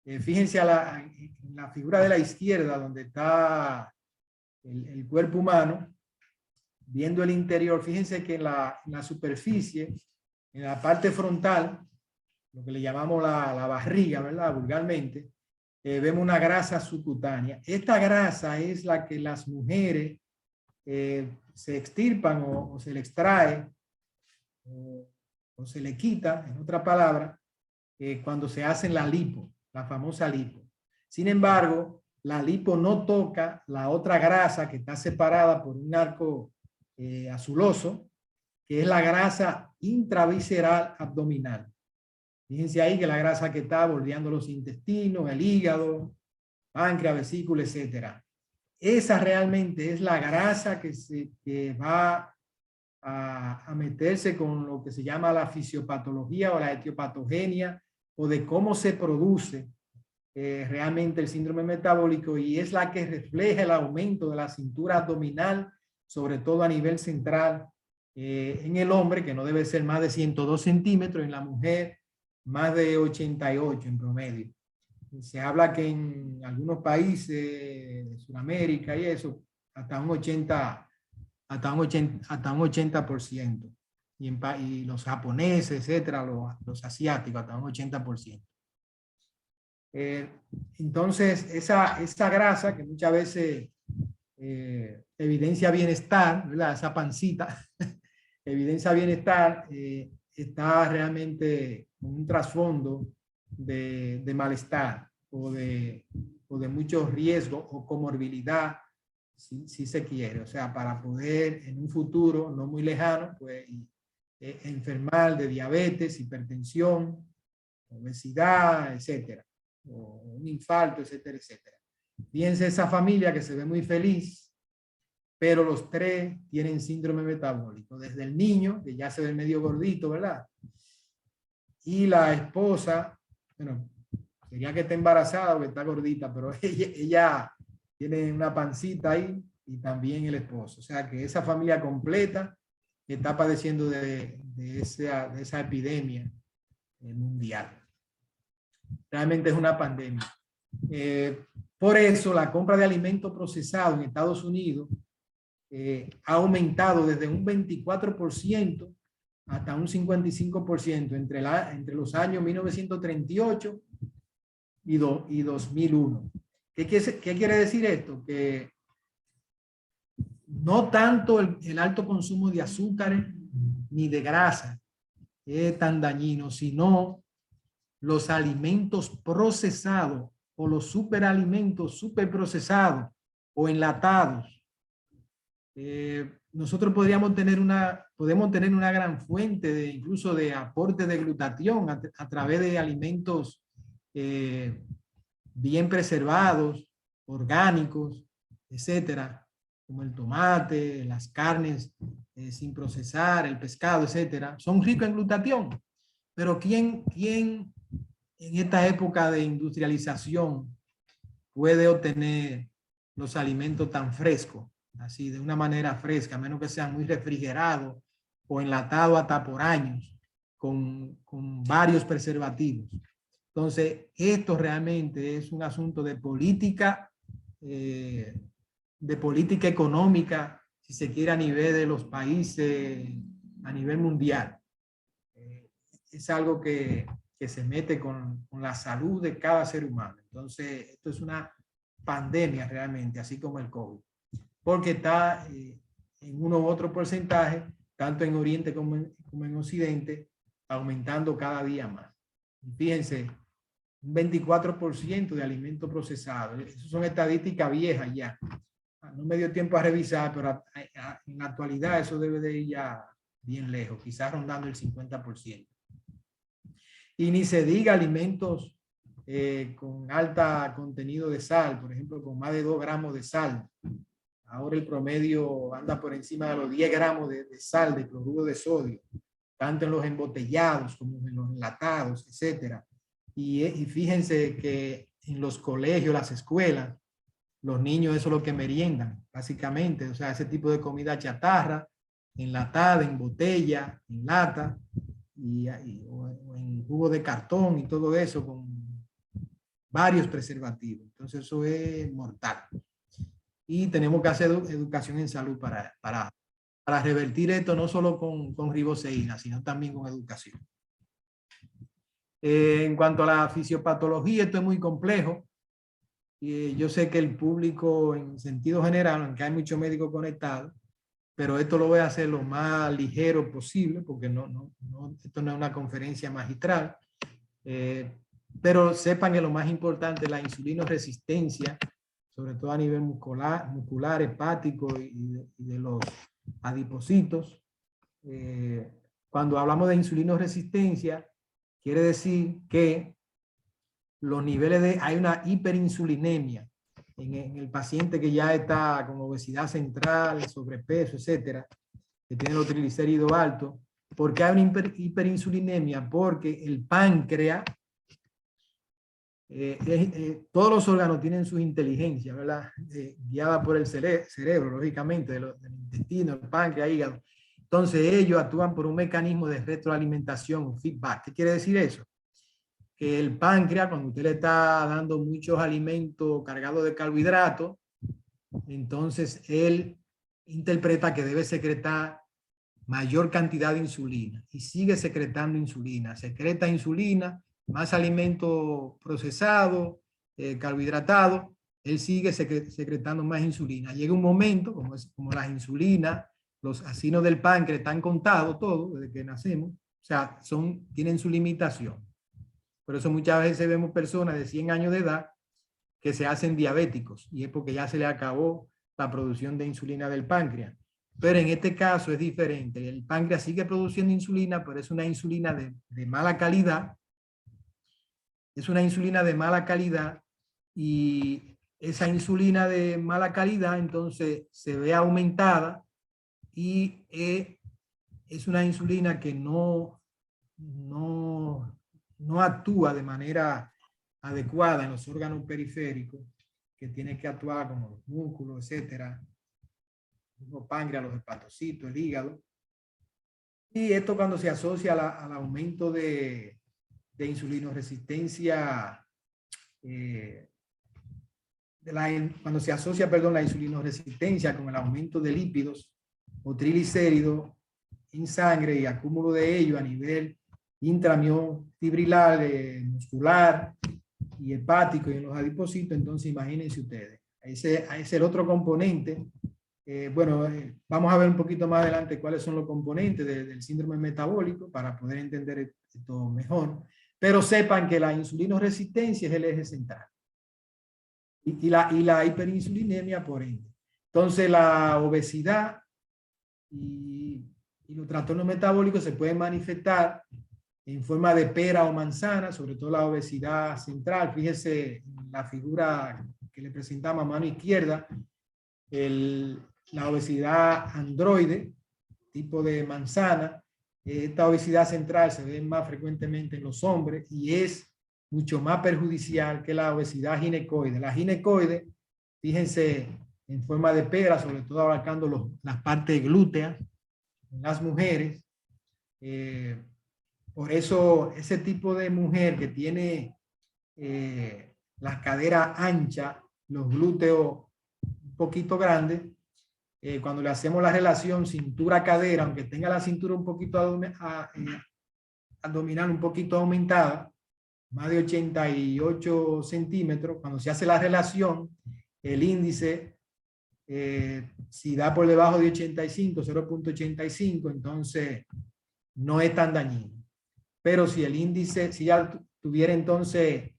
Fíjense en la figura de la izquierda, donde está el cuerpo humano, viendo el interior. Fíjense que en la superficie, en la parte frontal, lo que le llamamos la barriga, ¿verdad? Vulgarmente, vemos una grasa subcutánea. Esta grasa es la que las mujeres se extirpan o se le extrae o se le quita, en otra palabra, cuando se hacen la lipo, la famosa lipo. Sin embargo, la lipo no toca la otra grasa que está separada por un arco azuloso, que es la grasa intravisceral abdominal. Fíjense ahí que la grasa que está bordeando los intestinos, el hígado, páncreas, vesícula, etcétera. Esa realmente es la grasa que va a meterse con lo que se llama la fisiopatología o la etiopatogenia, o de cómo se produce realmente el síndrome metabólico, y es la que refleja el aumento de la cintura abdominal, sobre todo a nivel central, en el hombre, que no debe ser más de 102 centímetros, en la mujer más de 88 en promedio. Se habla que en algunos países de Sudamérica y eso, hasta un 80%. Y los japoneses, etcétera, los asiáticos, hasta un 80%. Entonces, esa grasa que muchas veces evidencia bienestar, ¿verdad? Esa pancita, evidencia bienestar, está realmente con un trasfondo de malestar o de muchos riesgos o comorbilidad, si se quiere. O sea, para poder en un futuro no muy lejano, pues enfermar de diabetes, hipertensión, obesidad, etcétera, o un infarto, etcétera, etcétera. Fíjense esa familia que se ve muy feliz, pero los tres tienen síndrome metabólico. Desde el niño, que ya se ve medio gordito, ¿verdad? Y la esposa, bueno, sería que está embarazada o que está gordita, pero ella tiene una pancita ahí, y también el esposo. O sea que esa familia completa está padeciendo de esa epidemia mundial. Realmente es una pandemia. Por eso la compra de alimentos procesados en Estados Unidos ha aumentado desde un 24% hasta un 55% entre los años 1938 y 2001. ¿Qué quiere decir esto? Que no tanto el alto consumo de azúcares ni de grasa es tan dañino, sino los alimentos procesados o los superalimentos superprocesados o enlatados. Nosotros podemos tener una gran fuente incluso de aporte de glutatión a través de alimentos bien preservados, orgánicos, etcétera, como el tomate, las carnes sin procesar, el pescado, etcétera. Son ricos en glutatión. Pero ¿quién en esta época de industrialización puede obtener los alimentos tan frescos, así de una manera fresca, a menos que sean muy refrigerados o enlatados hasta por años con varios preservativos? Entonces, esto realmente es un asunto de política económica, si se quiere, a nivel de los países, a nivel mundial. Es algo que se mete con la salud de cada ser humano. Entonces, esto es una pandemia realmente, así como el COVID, porque está en uno u otro porcentaje, tanto en Oriente como en Occidente, aumentando cada día más. Fíjense, un 24% de alimentos procesados. Esas son estadísticas viejas ya. No me dio tiempo a revisar, pero en la actualidad eso debe de ir ya bien lejos, quizás rondando el 50%. Y ni se diga alimentos con alta contenido de sal, por ejemplo, con más de 2 gramos de sal. Ahora el promedio anda por encima de los 10 gramos de sal, de cloruro de sodio, tanto en los embotellados como en los enlatados, etcétera. Y fíjense que en los colegios, las escuelas, los niños eso es lo que meriendan, básicamente. O sea, ese tipo de comida chatarra, enlatada, en botella, en lata, o en jugo de cartón y todo eso con varios preservativos. Entonces eso es mortal. Y tenemos que hacer educación en salud para revertir esto, no solo con riboceína, sino también con educación. En cuanto a la fisiopatología, esto es muy complejo. Yo sé que el público en sentido general, aunque hay muchos médicos conectados, pero esto lo voy a hacer lo más ligero posible, porque esto no es una conferencia magistral. Pero sepan que lo más importante es la insulinoresistencia, sobre todo a nivel muscular, hepático y de los adipocitos. Cuando hablamos de insulinoresistencia, quiere decir que los niveles hay una hiperinsulinemia en el paciente que ya está con obesidad central, sobrepeso, etcétera, que tiene los triglicéridos altos. ¿Por qué hay una hiperinsulinemia? Porque el páncreas, todos los órganos tienen su inteligencia, ¿verdad? Guiada por el cerebro, lógicamente, del intestino, el páncreas, hígado. Entonces ellos actúan por un mecanismo de retroalimentación, feedback. ¿Qué quiere decir eso? Que el páncreas, cuando usted le está dando muchos alimentos cargados de carbohidratos, entonces él interpreta que debe secretar mayor cantidad de insulina y sigue secretando insulina. Secreta insulina, más alimento procesado, carbohidratado, él sigue secretando más insulina. Llega un momento, como las insulinas, los acinos del páncreas están contados todos desde que nacemos, o sea, tienen su limitación. Por eso muchas veces vemos personas de 100 años de edad que se hacen diabéticos y es porque ya se le acabó la producción de insulina del páncreas. Pero en este caso es diferente. El páncreas sigue produciendo insulina, pero es una insulina de mala calidad. Es una insulina de mala calidad y esa insulina de mala calidad entonces se ve aumentada y es una insulina que no actúa de manera adecuada en los órganos periféricos, que tiene que actuar como los músculos, etcétera, el páncreas, los hepatocitos, el hígado. Y esto cuando se asocia al aumento de insulinoresistencia, cuando se asocia, la insulinoresistencia con el aumento de lípidos o triglicéridos en sangre y acúmulo de ello a nivel intramiofibrilar, muscular y hepático y en los adipocitos, entonces imagínense ustedes. Ese es el otro componente. Vamos a ver un poquito más adelante cuáles son los componentes del síndrome metabólico para poder entender esto mejor. Pero sepan que la insulinoresistencia es el eje central. Y la hiperinsulinemia por ende. Entonces la obesidad y los trastornos metabólicos se pueden manifestar en forma de pera o manzana, sobre todo la obesidad central. Fíjese en la figura que le presentamos a mano izquierda, la obesidad androide, tipo de manzana. Esta obesidad central se ve más frecuentemente en los hombres y es mucho más perjudicial que la obesidad ginecoide. La ginecoide, fíjense, en forma de pera, sobre todo abarcando las partes glúteas en las mujeres. Por eso ese tipo de mujer que tiene las caderas anchas, los glúteos un poquito grandes, cuando le hacemos la relación cintura-cadera, aunque tenga la cintura un poquito abdominal un poquito aumentada, más de 88 centímetros, cuando se hace la relación, el índice, si da por debajo de 85, 0.85, entonces no es tan dañino. Pero si el índice, si ya tuviera entonces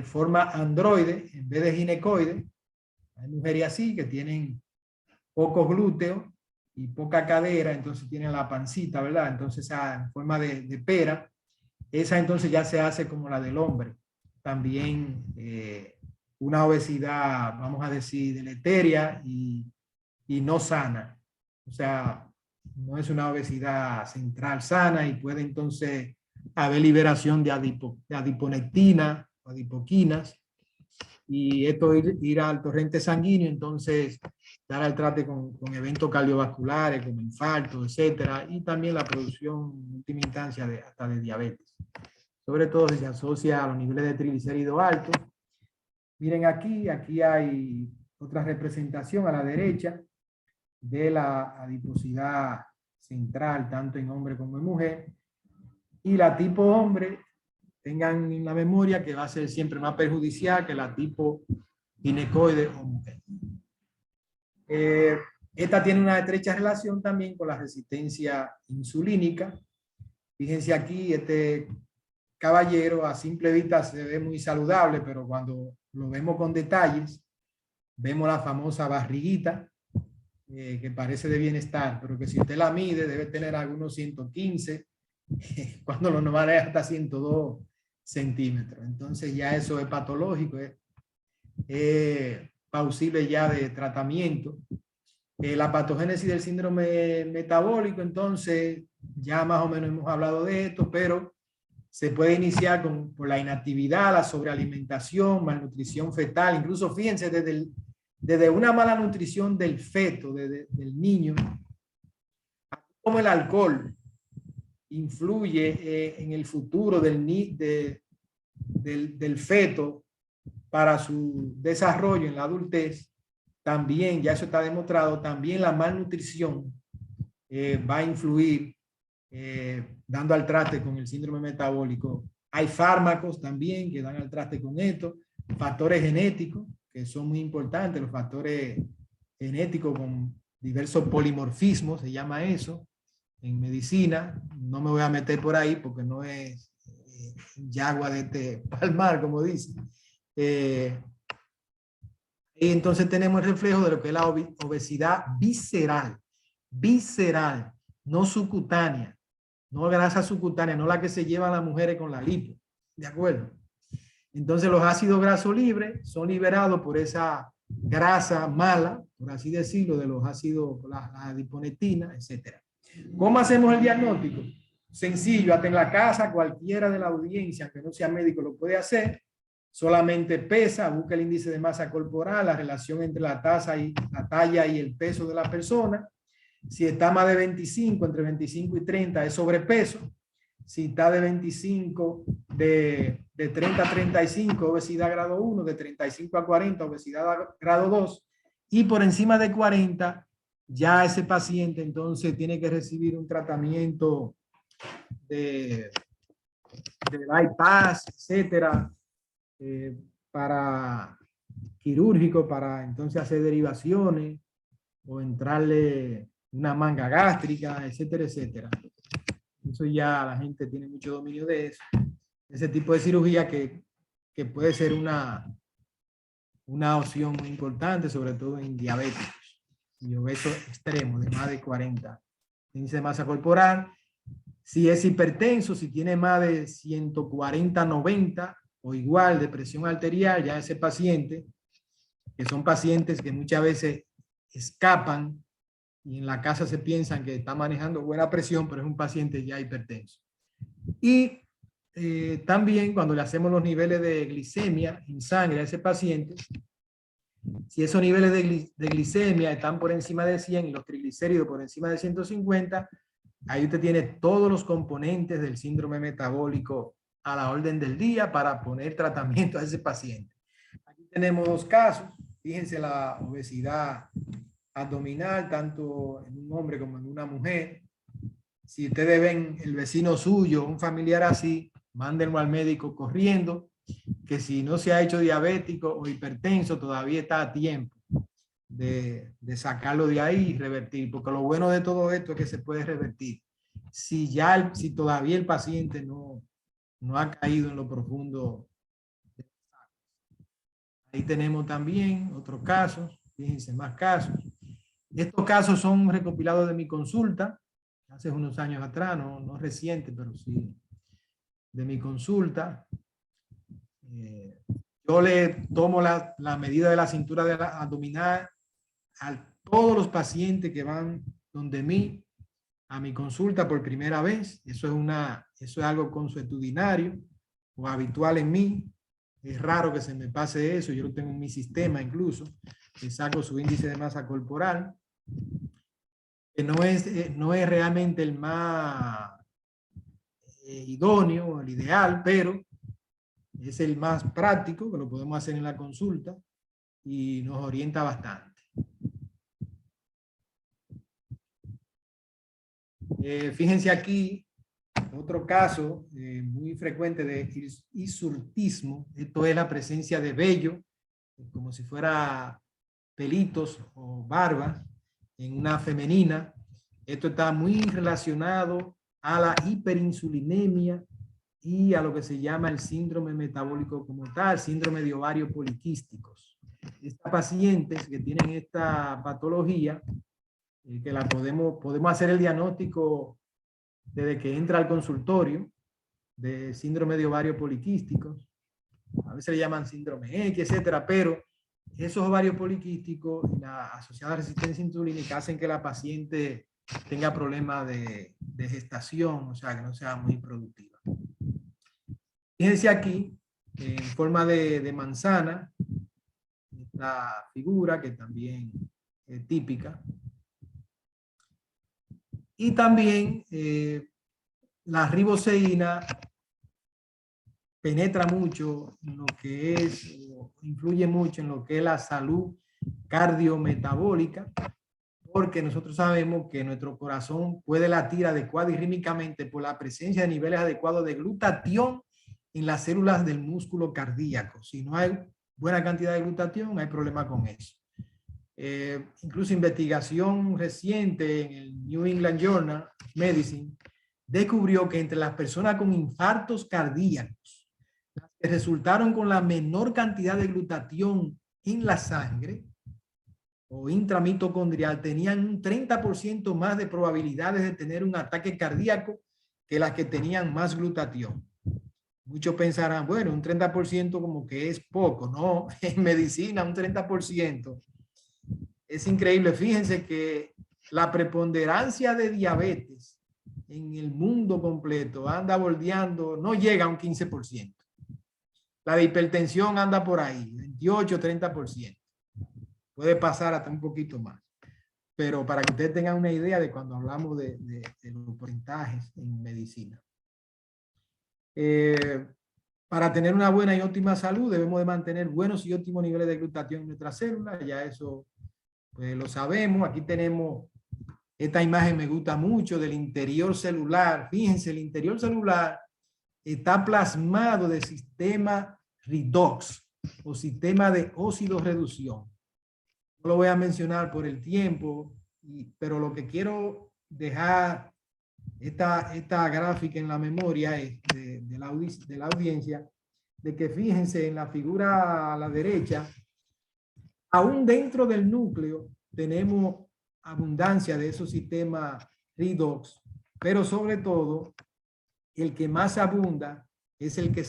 forma androide en vez de ginecoide, hay mujeres así que tienen pocos glúteos y poca cadera, entonces tienen la pancita, ¿verdad? Entonces en forma de pera, esa entonces ya se hace como la del hombre. También una obesidad, vamos a decir, deleteria y no sana. O sea, no es una obesidad central sana y puede entonces haber liberación de adiponectina o adipoquinas y esto ir al torrente sanguíneo, entonces dar al trate con eventos cardiovasculares como infarto, etcétera, y también la producción en última instancia hasta de diabetes. Sobre todo si se asocia a los niveles de triglicéridos altos. Miren aquí hay otra representación a la derecha de la adiposidad central, tanto en hombre como en mujer. Y la tipo hombre, tengan en la memoria que va a ser siempre más perjudicial que la tipo ginecoide o mujer. Esta tiene una estrecha relación también con la resistencia insulínica. Fíjense aquí, este caballero a simple vista se ve muy saludable, pero cuando lo vemos con detalles, vemos la famosa barriguita que parece de bienestar, pero que si usted la mide debe tener algunos 115, cuando lo normal es hasta 102 centímetros. Entonces ya eso es patológico, es plausible ya de tratamiento. La patogénesis del síndrome metabólico, entonces ya más o menos hemos hablado de esto, pero se puede iniciar por la inactividad, la sobrealimentación, malnutrición fetal, incluso fíjense desde una mala nutrición del feto, del niño, como el alcohol influye en el futuro del feto para su desarrollo en la adultez. También, ya eso está demostrado, también la malnutrición va a influir dando al traste con el síndrome metabólico. Hay fármacos también que dan al traste con esto, factores genéticos que son muy importantes, los factores genéticos con diversos polimorfismos, se llama eso en medicina. No me voy a meter por ahí porque no es yagua de este palmar, como dice. Y entonces tenemos el reflejo de lo que es la obesidad visceral, no subcutánea, no grasa subcutánea, no la que se llevan las mujeres con la lipo, ¿de acuerdo? Entonces los ácidos grasos libres son liberados por esa grasa mala, por así decirlo, de los ácidos, la adiponectina, etc. ¿Cómo hacemos el diagnóstico? Sencillo, hasta en la casa cualquiera de la audiencia, que no sea médico, lo puede hacer. Solamente pesa, busca el índice de masa corporal, la relación entre la talla y el peso de la persona. Si está más de 25, entre 25 y 30 es sobrepeso. Si está de 25, de 30 a 35, obesidad grado 1, de 35 a 40, obesidad grado 2, y por encima de 40, ya ese paciente entonces tiene que recibir un tratamiento de bypass, etcétera, para quirúrgico, para entonces hacer derivaciones o entrarle una manga gástrica, etcétera, etcétera. Eso ya la gente tiene mucho dominio de eso. Ese tipo de cirugía que puede ser una opción muy importante, sobre todo en diabéticos y obesos extremos de más de 40. Índice de masa corporal. Si es hipertenso, si tiene más de 140/90 o igual de presión arterial, ya ese paciente, que son pacientes que muchas veces escapan y en la casa se piensan que está manejando buena presión, pero es un paciente ya hipertenso. Y también cuando le hacemos los niveles de glicemia en sangre a ese paciente, si esos niveles de glicemia están por encima de 100 y los triglicéridos por encima de 150, ahí usted tiene todos los componentes del síndrome metabólico a la orden del día para poner tratamiento a ese paciente. Aquí tenemos dos casos. Fíjense la obesidad abdominal, tanto en un hombre como en una mujer. Si ustedes ven el vecino suyo, un familiar así, mándenlo al médico corriendo, que si no se ha hecho diabético o hipertenso, todavía está a tiempo de sacarlo de ahí y revertir, porque lo bueno de todo esto es que se puede revertir. Si todavía el paciente no ha caído en lo profundo. Ahí tenemos también otros casos, fíjense, más casos. Estos casos son recopilados de mi consulta, hace unos años atrás, no reciente, pero sí de mi consulta. Yo le tomo la medida de la cintura de la abdominal a todos los pacientes que van donde mí a mi consulta por primera vez. Eso es algo consuetudinario o habitual en mí. Es raro que se me pase eso. Yo lo tengo en mi sistema incluso. Le saco su índice de masa corporal, que no es realmente el más idóneo, el ideal, pero es el más práctico, que lo podemos hacer en la consulta y nos orienta bastante. Fíjense aquí, otro caso muy frecuente de hirsutismo. Esto es la presencia de vello, como si fuera pelitos o barbas en una femenina. Esto está muy relacionado a la hiperinsulinemia y a lo que se llama el síndrome metabólico como tal, síndrome de ovario poliquísticos. Estas pacientes que tienen esta patología que la podemos hacer el diagnóstico desde que entra al consultorio de síndrome de ovario poliquísticos. A veces le llaman síndrome X, etcétera, pero esos ovarios poliquísticos y la asociada resistencia insulínica hacen que la paciente tenga problemas de gestación, o sea, que no sea muy productiva. Fíjense aquí, en forma de manzana, esta figura que también es típica. Y también la riboceína penetra mucho en lo que es, influye mucho en lo que es la salud cardiometabólica, porque nosotros sabemos que nuestro corazón puede latir adecuado y rítmicamente por la presencia de niveles adecuados de glutatión en las células del músculo cardíaco. Si no hay buena cantidad de glutatión, hay problema con eso. Incluso investigación reciente en el New England Journal of Medicine descubrió que entre las personas con infartos cardíacos, las que resultaron con la menor cantidad de glutatión en la sangre o intramitocondrial, tenían un 30% más de probabilidades de tener un ataque cardíaco que las que tenían más glutatión. Muchos pensarán, bueno, un 30% como que es poco. No, en medicina un 30%. Es increíble. Fíjense que la preponderancia de diabetes en el mundo completo anda bordeando, no llega a un 15%. La de hipertensión anda por ahí, 28, 30%. Puede pasar hasta un poquito más. Pero para que ustedes tengan una idea de cuando hablamos de los porcentajes en medicina. Para tener una buena y óptima salud debemos de mantener buenos y óptimos niveles de glutatión en nuestras células. Ya eso pues lo sabemos. Aquí tenemos esta imagen, me gusta mucho, del interior celular. Fíjense, el interior celular está plasmado del sistema redox o sistema de óxido reducción. No lo voy a mencionar por el tiempo, pero lo que quiero dejar esta gráfica en la memoria es de la audiencia, de que fíjense en la figura a la derecha, aún dentro del núcleo tenemos abundancia de esos sistemas redox, pero sobre todo el que más abunda es el que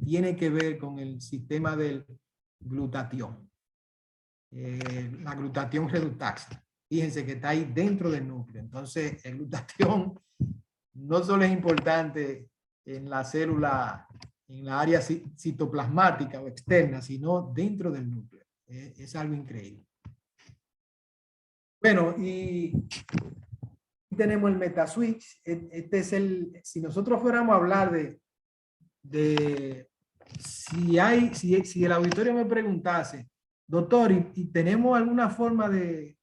tiene que ver con el sistema del glutatión, la glutatión reductasa. Fíjense que está ahí dentro del núcleo. Entonces, el glutatión no solo es importante en la célula, en la área citoplasmática o externa, sino dentro del núcleo. Es algo increíble. Bueno, y tenemos el metaswitch. Este es si nosotros fuéramos a hablar si el auditorio me preguntase, doctor, ¿y tenemos alguna forma de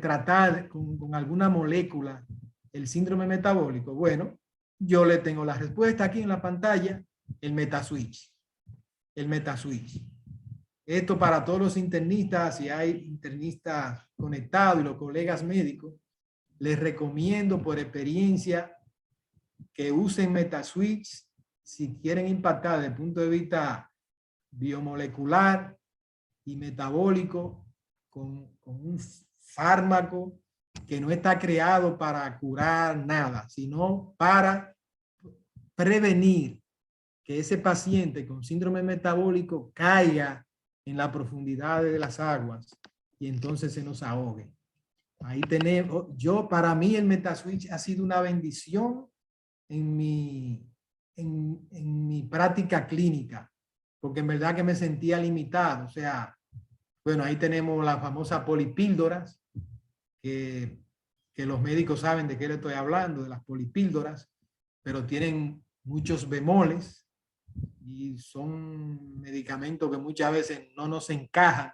tratar con alguna molécula el síndrome metabólico? Bueno, yo le tengo la respuesta aquí en la pantalla, el metaswitch. El metaswitch. Esto para todos los internistas, si hay internistas conectados y los colegas médicos, les recomiendo por experiencia que usen metaswitch si quieren impactar desde el punto de vista biomolecular y metabólico con un fármaco que no está creado para curar nada, sino para prevenir que ese paciente con síndrome metabólico caiga en la profundidad de las aguas y entonces se nos ahogue. Ahí tenemos, para mí el metaswitch ha sido una bendición en mi práctica clínica, porque en verdad que me sentía limitado. O sea, bueno, ahí tenemos las famosas polipíldoras, que los médicos saben de qué le estoy hablando, de las polipíldoras, pero tienen muchos bemoles y son medicamentos que muchas veces no nos encajan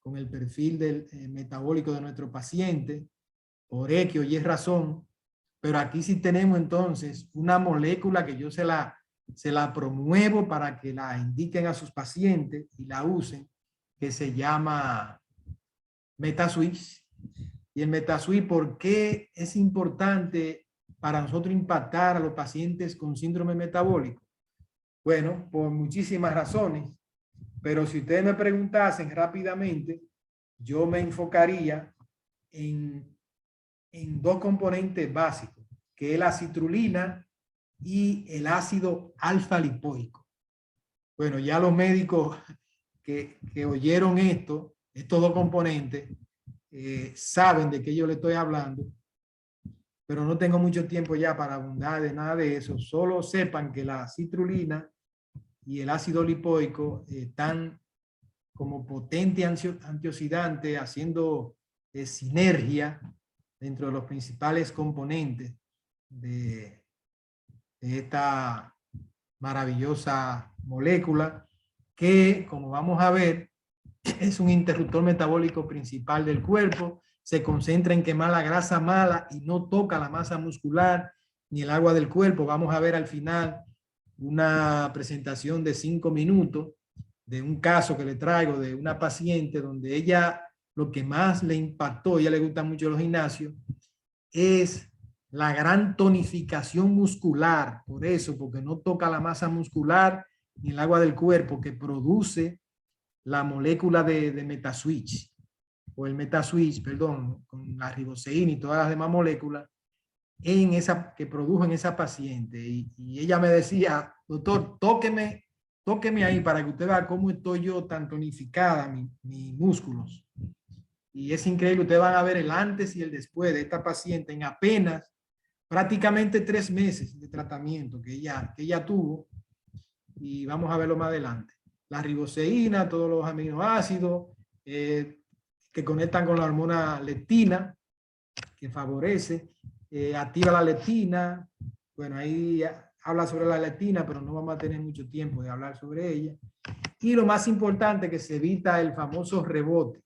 con el perfil del metabólico de nuestro paciente, por X o Y razón. Pero aquí sí tenemos entonces una molécula que yo se la promuevo para que la indiquen a sus pacientes y la usen, que se llama metaswitch. Y el metaswitch, ¿por qué es importante para nosotros impactar a los pacientes con síndrome metabólico? Bueno, por muchísimas razones, pero si ustedes me preguntasen rápidamente, yo me enfocaría en en dos componentes básicos, que es la citrulina y el ácido alfa lipoico. Bueno, ya los médicos que oyeron estos dos componentes saben de qué yo le estoy hablando, pero no tengo mucho tiempo ya para abundar de nada de eso. Solo sepan que la citrulina y el ácido lipoico están como potente antioxidante, haciendo sinergia dentro de los principales componentes de esta maravillosa molécula que, como vamos a ver, es un interruptor metabólico principal del cuerpo. Se concentra en quemar la grasa mala y no toca la masa muscular ni el agua del cuerpo. Vamos a ver al final una presentación de 5 minutos de un caso que le traigo de una paciente donde ella, lo que más le impactó, ella le gusta mucho los gimnasios, es la gran tonificación muscular. Por eso, porque no toca la masa muscular ni el agua del cuerpo que produce la molécula de metaswitch, o el metaswitch, perdón, con la riboceína y todas las demás moléculas en esa, que produjo en esa paciente. Y ella me decía, doctor, tóqueme ahí para que usted vea cómo estoy yo tan tonificada, mis músculos. Y es increíble, ustedes van a ver el antes y el después de esta paciente en apenas prácticamente 3 meses de tratamiento que ella tuvo. Y vamos a verlo más adelante. La riboceína, todos los aminoácidos que conectan con la hormona leptina, que favorece, activa la leptina. Bueno, ahí habla sobre la leptina, pero no vamos a tener mucho tiempo de hablar sobre ella. Y lo más importante, que se evita el famoso rebote.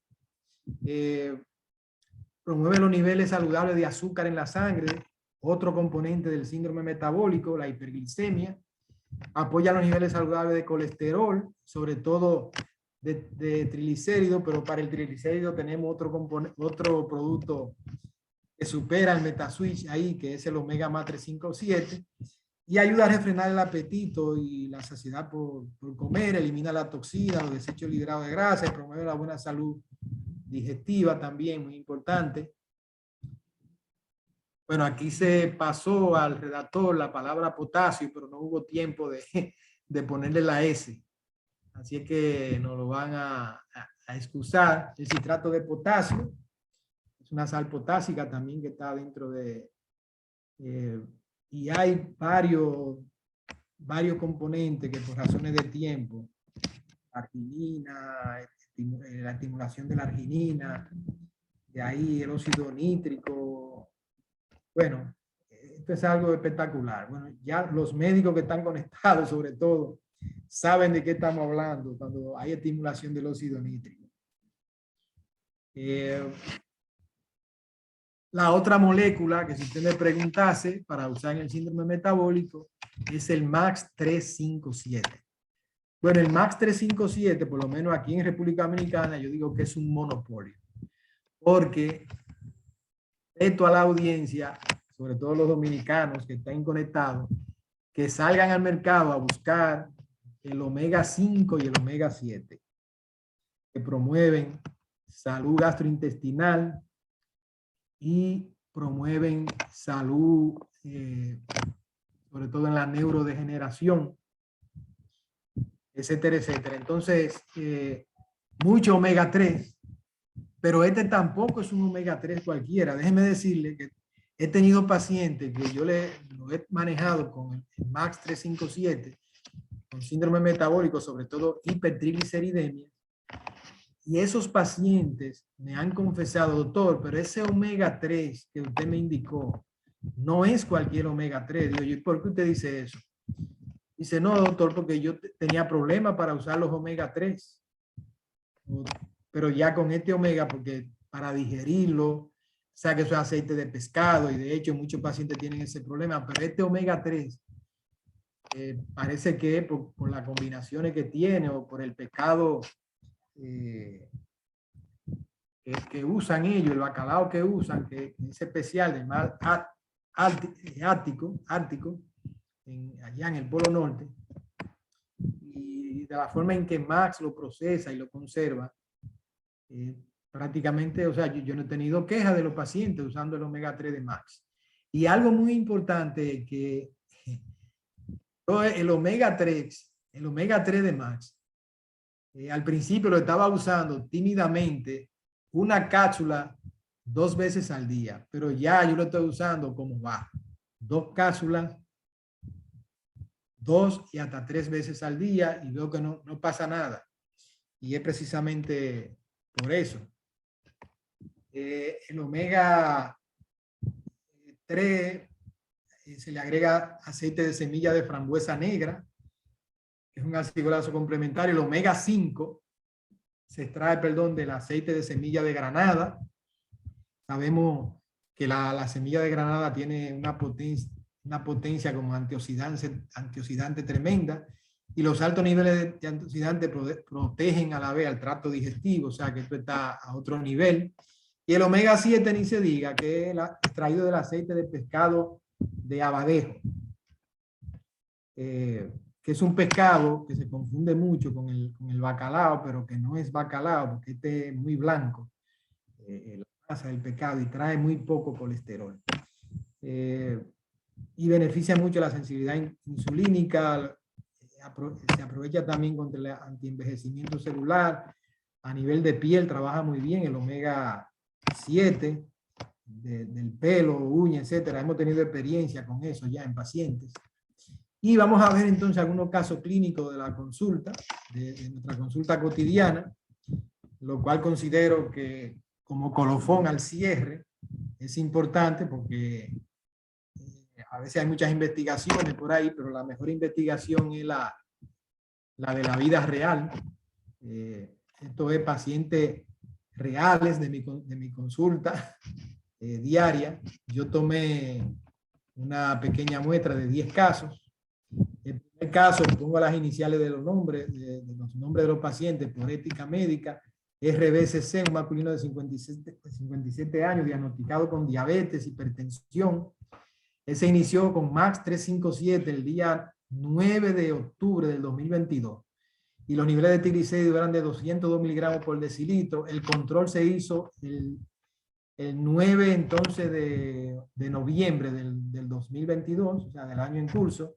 Promueve los niveles saludables de azúcar en la sangre, otro componente del síndrome metabólico, la hiperglicemia. Apoya los niveles saludables de colesterol, sobre todo de triglicéridos, pero para el triglicérido tenemos otro producto que supera el metaswitch ahí, que es el omega más 357, y ayuda a refrenar el apetito y la saciedad por comer, elimina la toxina, los desechos liberados de grasa y promueve la buena salud digestiva también, muy importante. Bueno, aquí se pasó al redactor la palabra potasio, pero no hubo tiempo de ponerle la S. Así es que nos lo van a excusar. El citrato de potasio es una sal potásica también que está dentro de... y hay varios componentes que por razones de tiempo, arginina, la estimulación de la arginina, de ahí el óxido nítrico. Bueno, esto es algo espectacular. Bueno, ya los médicos que están conectados, sobre todo, saben de qué estamos hablando cuando hay estimulación del óxido nítrico. La otra molécula que si usted me preguntase para usar en el síndrome metabólico es el MAX 357. Bueno, el MAX 357, por lo menos aquí en República Dominicana, yo digo que es un monopolio. Porque esto a la audiencia, sobre todo los dominicanos que están conectados, que salgan al mercado a buscar el omega 5 y el omega 7, que promueven salud gastrointestinal y promueven salud, sobre todo en la neurodegeneración, etcétera, etcétera. Entonces, mucho omega 3, pero este tampoco es un omega 3 cualquiera. Déjeme decirle que he tenido pacientes que yo lo he manejado con el MAX 357, con síndrome metabólico, sobre todo hipertrigliceridemia, y esos pacientes me han confesado, doctor, pero ese omega 3 que usted me indicó no es cualquier omega 3. Digo, ¿y por qué usted dice eso? Dice, no, doctor, porque yo tenía problemas para usar los omega 3. Pero ya con este omega, porque para digerirlo, o sea que eso es aceite de pescado, y de hecho muchos pacientes tienen ese problema, pero este omega 3 parece que por las combinaciones que tiene o por el pescado que usan ellos, el bacalao que usan, que es especial del mar ártico, allá en el Polo Norte, y de la forma en que Max lo procesa y lo conserva, prácticamente, o sea, yo no he tenido quejas de los pacientes usando el omega 3 de Max. Y algo muy importante que el omega 3 de Max, al principio lo estaba usando tímidamente, una cápsula 2 veces al día, pero ya yo lo estoy usando como va, 2 cápsulas, 2 y hasta 3 veces al día, y veo que no pasa nada. Y es precisamente por eso. El omega 3 se le agrega aceite de semilla de frambuesa negra, que es un ácido graso complementario. El omega 5 se extrae, perdón, del aceite de semilla de granada. Sabemos que la semilla de granada tiene una potencia como antioxidante tremenda, y los altos niveles de antioxidante protegen a la vez al tracto digestivo, o sea que esto está a otro nivel. Y el omega 7 ni se diga, que es extraído del aceite de pescado de abadejo, que es un pescado que se confunde mucho con el bacalao, pero que no es bacalao, porque este es muy blanco, la masa del pescado, y trae muy poco colesterol. Y beneficia mucho la sensibilidad insulínica, se aprovecha también contra el antienvejecimiento celular. A nivel de piel trabaja muy bien el omega 7, del pelo, uña, etcétera. Hemos tenido experiencia con eso ya en pacientes. Y vamos a ver entonces algunos casos clínicos de la consulta, de nuestra consulta cotidiana, lo cual considero que como colofón al cierre es importante, porque a veces hay muchas investigaciones por ahí, pero la mejor investigación es la de la vida real. Esto es pacientes reales de mi consulta diaria. Yo tomé una pequeña muestra de 10 casos. El primer caso, pongo las iniciales de los nombres de los pacientes por ética médica. RBCC, un masculino de 57 años, diagnosticado con diabetes, hipertensión. Él se inició con Max 357 el día 9 de octubre del 2022. Y los niveles de triglicéridos eran de 202 miligramos por decilitro. El control se hizo el 9 entonces de noviembre del 2022, o sea, del año en curso.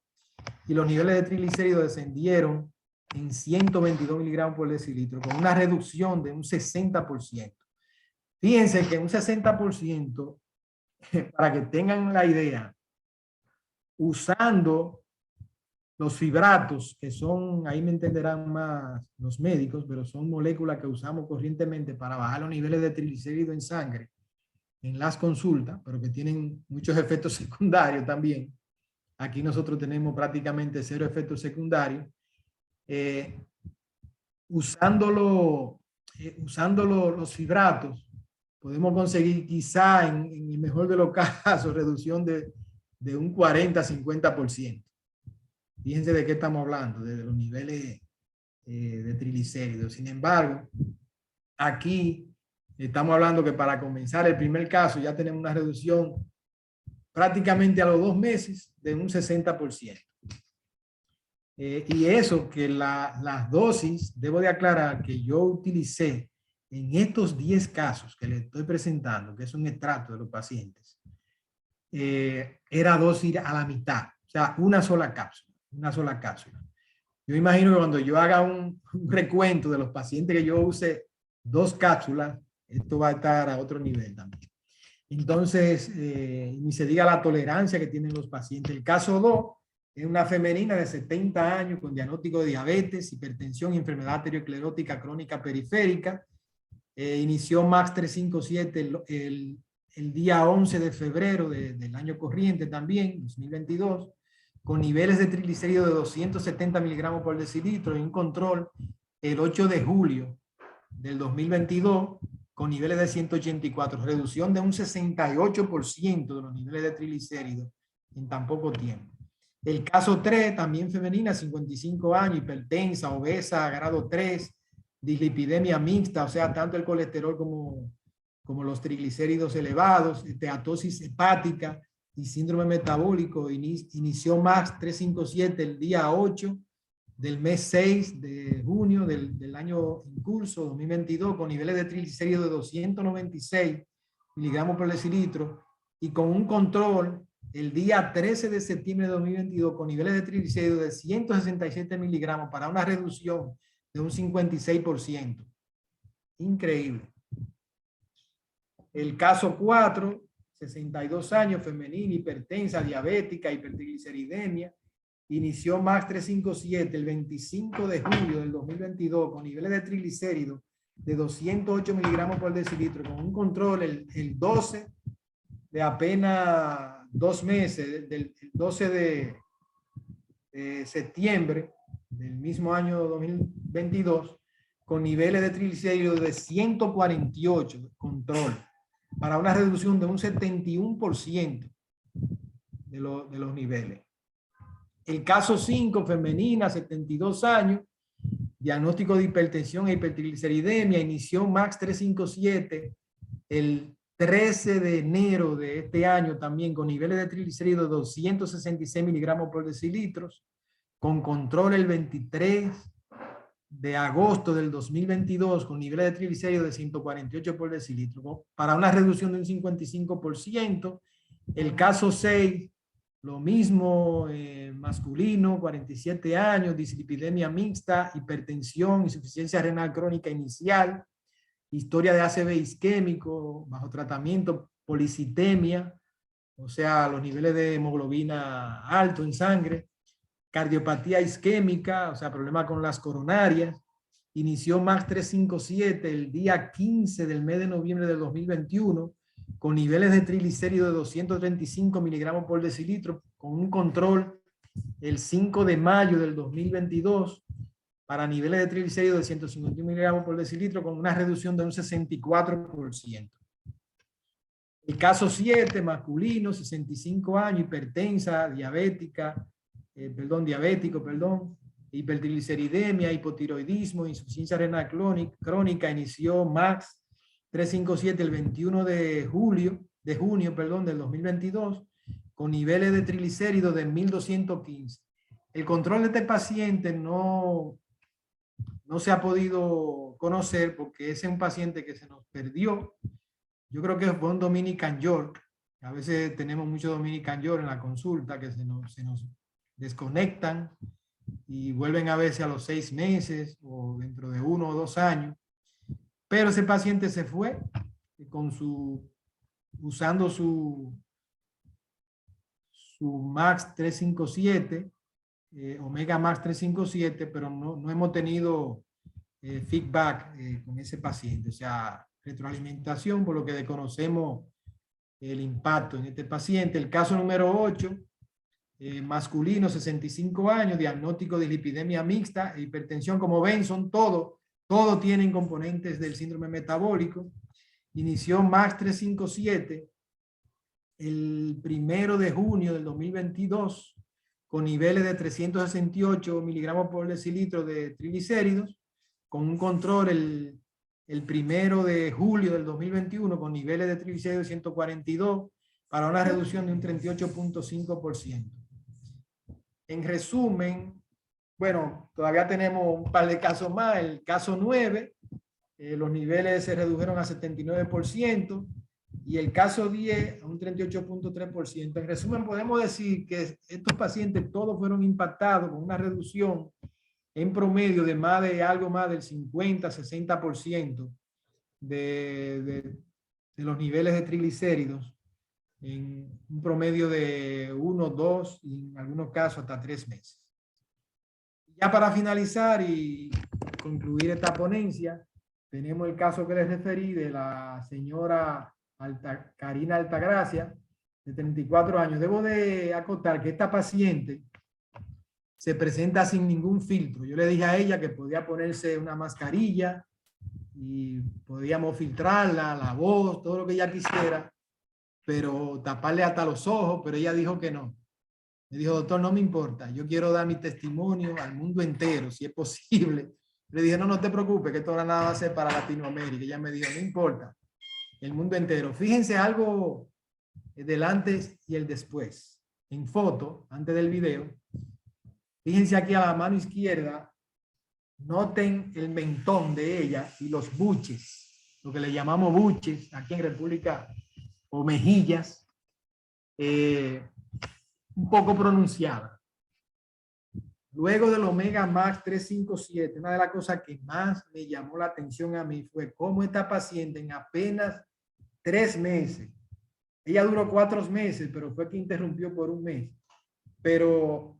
Y los niveles de triglicéridos descendieron en 122 miligramos por decilitro, con una reducción de un 60%. Fíjense que un 60%, para que tengan la idea, usando los fibratos, que son, ahí me entenderán más los médicos, pero son moléculas que usamos corrientemente para bajar los niveles de triglicéridos en sangre en las consultas, pero que tienen muchos efectos secundarios también. Aquí nosotros tenemos prácticamente 0 efectos secundarios. Usando los fibratos, podemos conseguir quizá en el mejor de los casos reducción de un 40-50%. Fíjense de qué estamos hablando, de los niveles de triglicéridos. Sin embargo, aquí estamos hablando que para comenzar el primer caso ya tenemos una reducción prácticamente a los 2 meses de un 60%. Y eso que las dosis, debo de aclarar que yo utilicé en estos 10 casos que les estoy presentando, que es un extracto de los pacientes, era dosis a la mitad, o sea, una sola cápsula. Yo imagino que cuando yo haga un recuento de los pacientes que yo use 2 cápsulas, esto va a estar a otro nivel también. Entonces, ni se diga la tolerancia que tienen los pacientes. El caso 2 es una femenina de 70 años con diagnóstico de diabetes, hipertensión y enfermedad arteriosclerótica crónica periférica. Inició Max 357 el día 11 de febrero del año corriente también, 2022, con niveles de triglicéridos de 270 miligramos por decilitro y un control el 8 de julio del 2022 con niveles de 184, reducción de un 68% de los niveles de triglicéridos en tan poco tiempo. El caso 3, también femenina, 55 años, hipertensa, obesa, grado 3, dislipidemia mixta, o sea, tanto el colesterol como los triglicéridos elevados, esteatosis hepática y síndrome metabólico. Inició Max 357 el día 8 del mes 6 de junio del año en curso, 2022, con niveles de triglicéridos de 296 miligramos por decilitro y con un control el día 13 de septiembre de 2022 con niveles de triglicéridos de 167 miligramos para una reducción de un 56%. Increíble. El caso 4, 62 años, femenina, hipertensa, diabética, hipertrigliceridemia. Inició MAX 357 el 25 de julio del 2022 con niveles de triglicéridos de 208 miligramos por decilitro, con un control el 12 de apenas 2 meses, del 12 de septiembre del mismo año 2022, con niveles de triglicéridos de 148, control, para una reducción de un 71% de los niveles. El caso 5, femenina, 72 años, diagnóstico de hipertensión e hipertrigliceridemia, inició MAX 357 el 13 de enero de este año también con niveles de triglicéridos de 266 miligramos por decilitros, con control el 23 de agosto del 2022 con niveles de triglicéridos de 148 por decilitro, para una reducción de un 55%. El caso 6, lo mismo, masculino, 47 años, dislipidemia mixta, hipertensión, insuficiencia renal crónica inicial, historia de ACV isquémico, bajo tratamiento, policitemia, o sea, los niveles de hemoglobina alto en sangre, cardiopatía isquémica, o sea, problema con las coronarias. Inició MAX 357 el día 15 del mes de noviembre del 2021, con niveles de triglicéridos de 235 miligramos por decilitro, con un control el 5 de mayo del 2022 para niveles de triglicéridos de 151 miligramos por decilitro, con una reducción de un 64%. El caso 7, masculino, 65 años, hipertensa, diabético, hipertrigliceridemia, hipotiroidismo, insuficiencia renal crónica, inició MAX 357 el 21 de junio del 2022, con niveles de triglicéridos de 1215. El control de este paciente no se ha podido conocer porque ese es un paciente que se nos perdió. Yo creo que fue un Dominican York. A veces tenemos muchos Dominican York en la consulta que se nos desconectan y vuelven a veces a los 6 meses o dentro de 1 o 2 años. Pero ese paciente se fue usando su MAX 357, Omega Max 357, pero no hemos tenido feedback con ese paciente, o sea, retroalimentación, por lo que desconocemos el impacto en este paciente. El caso número 8, masculino, 65 años, diagnóstico de lipidemia mixta, hipertensión. Como ven, son todos tienen componentes del síndrome metabólico. Inició MAX 357 el 1 de junio del 2022 con niveles de 368 miligramos por decilitro de triglicéridos, con un control el 1 de julio del 2021 con niveles de triglicéridos de 142 para una reducción de un 38.5%. En resumen, bueno, todavía tenemos un par de casos más. El caso 9, los niveles se redujeron a 79%, y el caso 10 a un 38.3%. En resumen, podemos decir que estos pacientes todos fueron impactados con una reducción en promedio de algo más del 50-60% de los niveles de triglicéridos en un promedio de 1, 2 y en algunos casos hasta 3 meses. Ya para finalizar y concluir esta ponencia, tenemos el caso que les referí de la señora Karina Altagracia, de 34 años. Debo de acotar que esta paciente se presenta sin ningún filtro. Yo le dije a ella que podía ponerse una mascarilla y podíamos filtrarla, la voz, todo lo que ella quisiera, pero taparle hasta los ojos, pero ella dijo que no. Me dijo, doctor, no me importa, yo quiero dar mi testimonio al mundo entero, si es posible. Le dije, no te preocupes, que esto ahora nada va a ser para Latinoamérica. Ella me dijo, no importa, el mundo entero. Fíjense algo del antes y el después. En foto, antes del video, Fíjense aquí a la mano izquierda, noten el mentón de ella y los buches, lo que le llamamos buches aquí en República, o mejillas, un poco pronunciada. Luego del Omega Max 357, una de las cosas que más me llamó la atención a mí fue cómo esta paciente en apenas 3 meses, ella duró 4 meses, pero fue que interrumpió por 1 mes, pero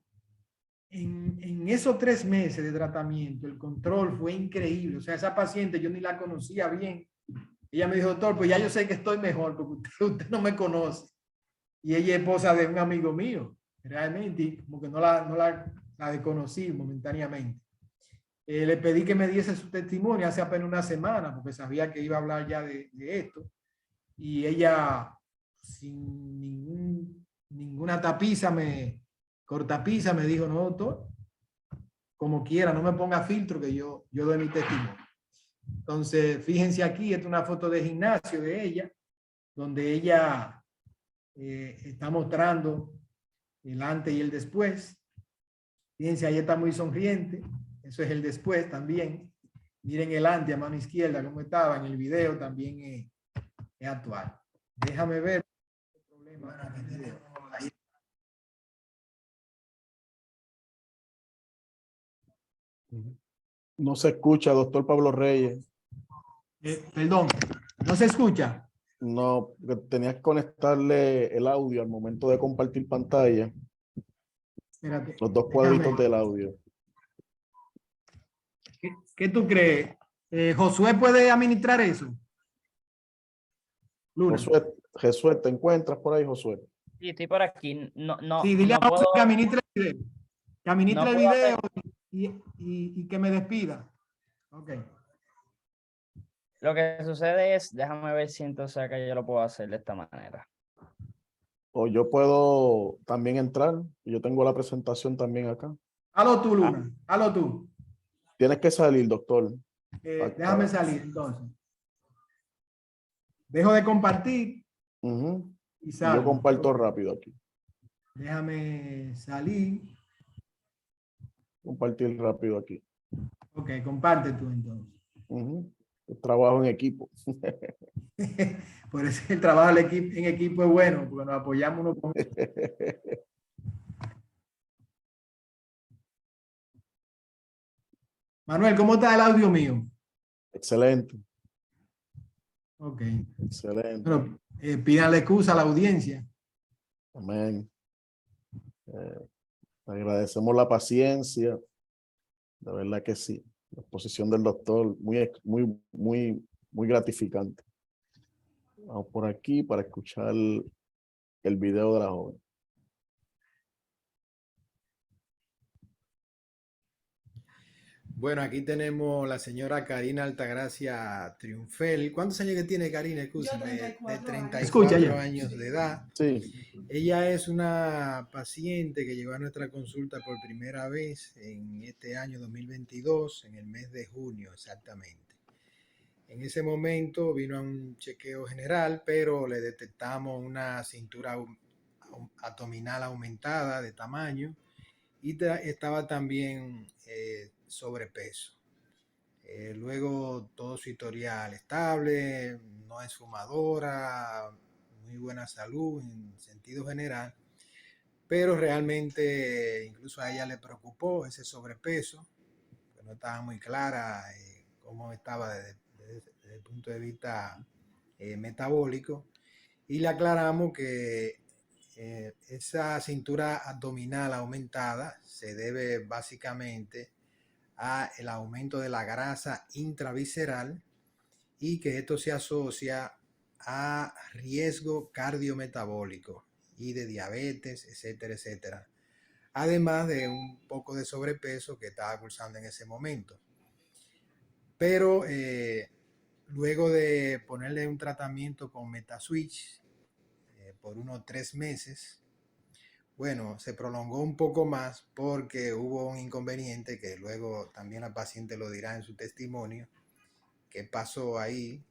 en esos 3 meses de tratamiento, el control fue increíble. O sea, esa paciente yo ni la conocía bien. Ella me dijo, doctor, pues ya yo sé que estoy mejor porque usted no me conoce. Y ella es esposa de un amigo mío, realmente, como que no la desconocí momentáneamente. Le pedí que me diese su testimonio hace apenas una semana, porque sabía que iba a hablar ya de esto. Y ella, sin ninguna tapiza, cortapisa, me dijo, no, doctor, como quiera, no me ponga filtro, que yo doy mi testimonio. Entonces, fíjense aquí, esta es una foto de gimnasio de ella, donde ella está mostrando el antes y el después. Fíjense, ahí está muy sonriente. Eso es el después también. Miren el antes a mano izquierda, cómo estaba en el video, también es actual. Déjame ver. No se escucha, doctor Pablo Reyes. Perdón, ¿no se escucha? No, tenías que conectarle el audio al momento de compartir pantalla. Espérate, Los dos cuadritos del audio. ¿Qué tú crees? ¿Josué puede administrar eso? Luna. Josué, ¿te encuentras por ahí, Josué? Sí, estoy por aquí. Sí, dile a No Josué puedo, que administre el video. Que administre no el puedo video hacer. y que me despida. Ok. Lo que sucede es, déjame ver si entonces acá yo lo puedo hacer de esta manera. O yo puedo también entrar. Yo tengo la presentación también acá. Halo tú, Luna. Halo tú. Tienes que salir, doctor. Déjame salir entonces. Dejo de compartir Ujú. y Y yo salgo. comparto Ok. rápido aquí. Déjame salir. Compartir rápido aquí. Ok, comparte tú entonces. Ujú. Trabajo en equipo. Por eso el trabajo en equipo es bueno, porque nos apoyamos uno con otro. Manuel, ¿cómo está el audio mío? Excelente, Ok. excelente. Bueno, pídanle excusa a la audiencia. Amén. Agradecemos la paciencia. De verdad que sí. La exposición del doctor, muy gratificante. Vamos por aquí para escuchar el video de la joven. Bueno, aquí tenemos la señora Karina Altagracia Triunfel. ¿Cuántos años que tiene Karina? Escúchame, de 34 años de edad. Sí, Ella es una paciente que llegó a nuestra consulta por primera vez en este año 2022, en el mes de junio exactamente. En ese momento vino a un chequeo general, pero le detectamos una cintura abdominal aumentada de tamaño y estaba también sobrepeso. Luego todo su historial estable, no es fumadora, muy buena salud en sentido general, pero realmente incluso a ella le preocupó ese sobrepeso, que no estaba muy clara cómo estaba desde el punto de vista metabólico, y le aclaramos que esa cintura abdominal aumentada se debe básicamente a el aumento de la grasa intravisceral y que esto se asocia a riesgo cardiometabólico y de diabetes, etcétera, etcétera. Además de un poco de sobrepeso que estaba cursando en ese momento. Pero luego de ponerle un tratamiento con Metaswitch por unos 3 meses, bueno, se prolongó un poco más porque hubo un inconveniente que luego también la paciente lo dirá en su testimonio, qué pasó ahí,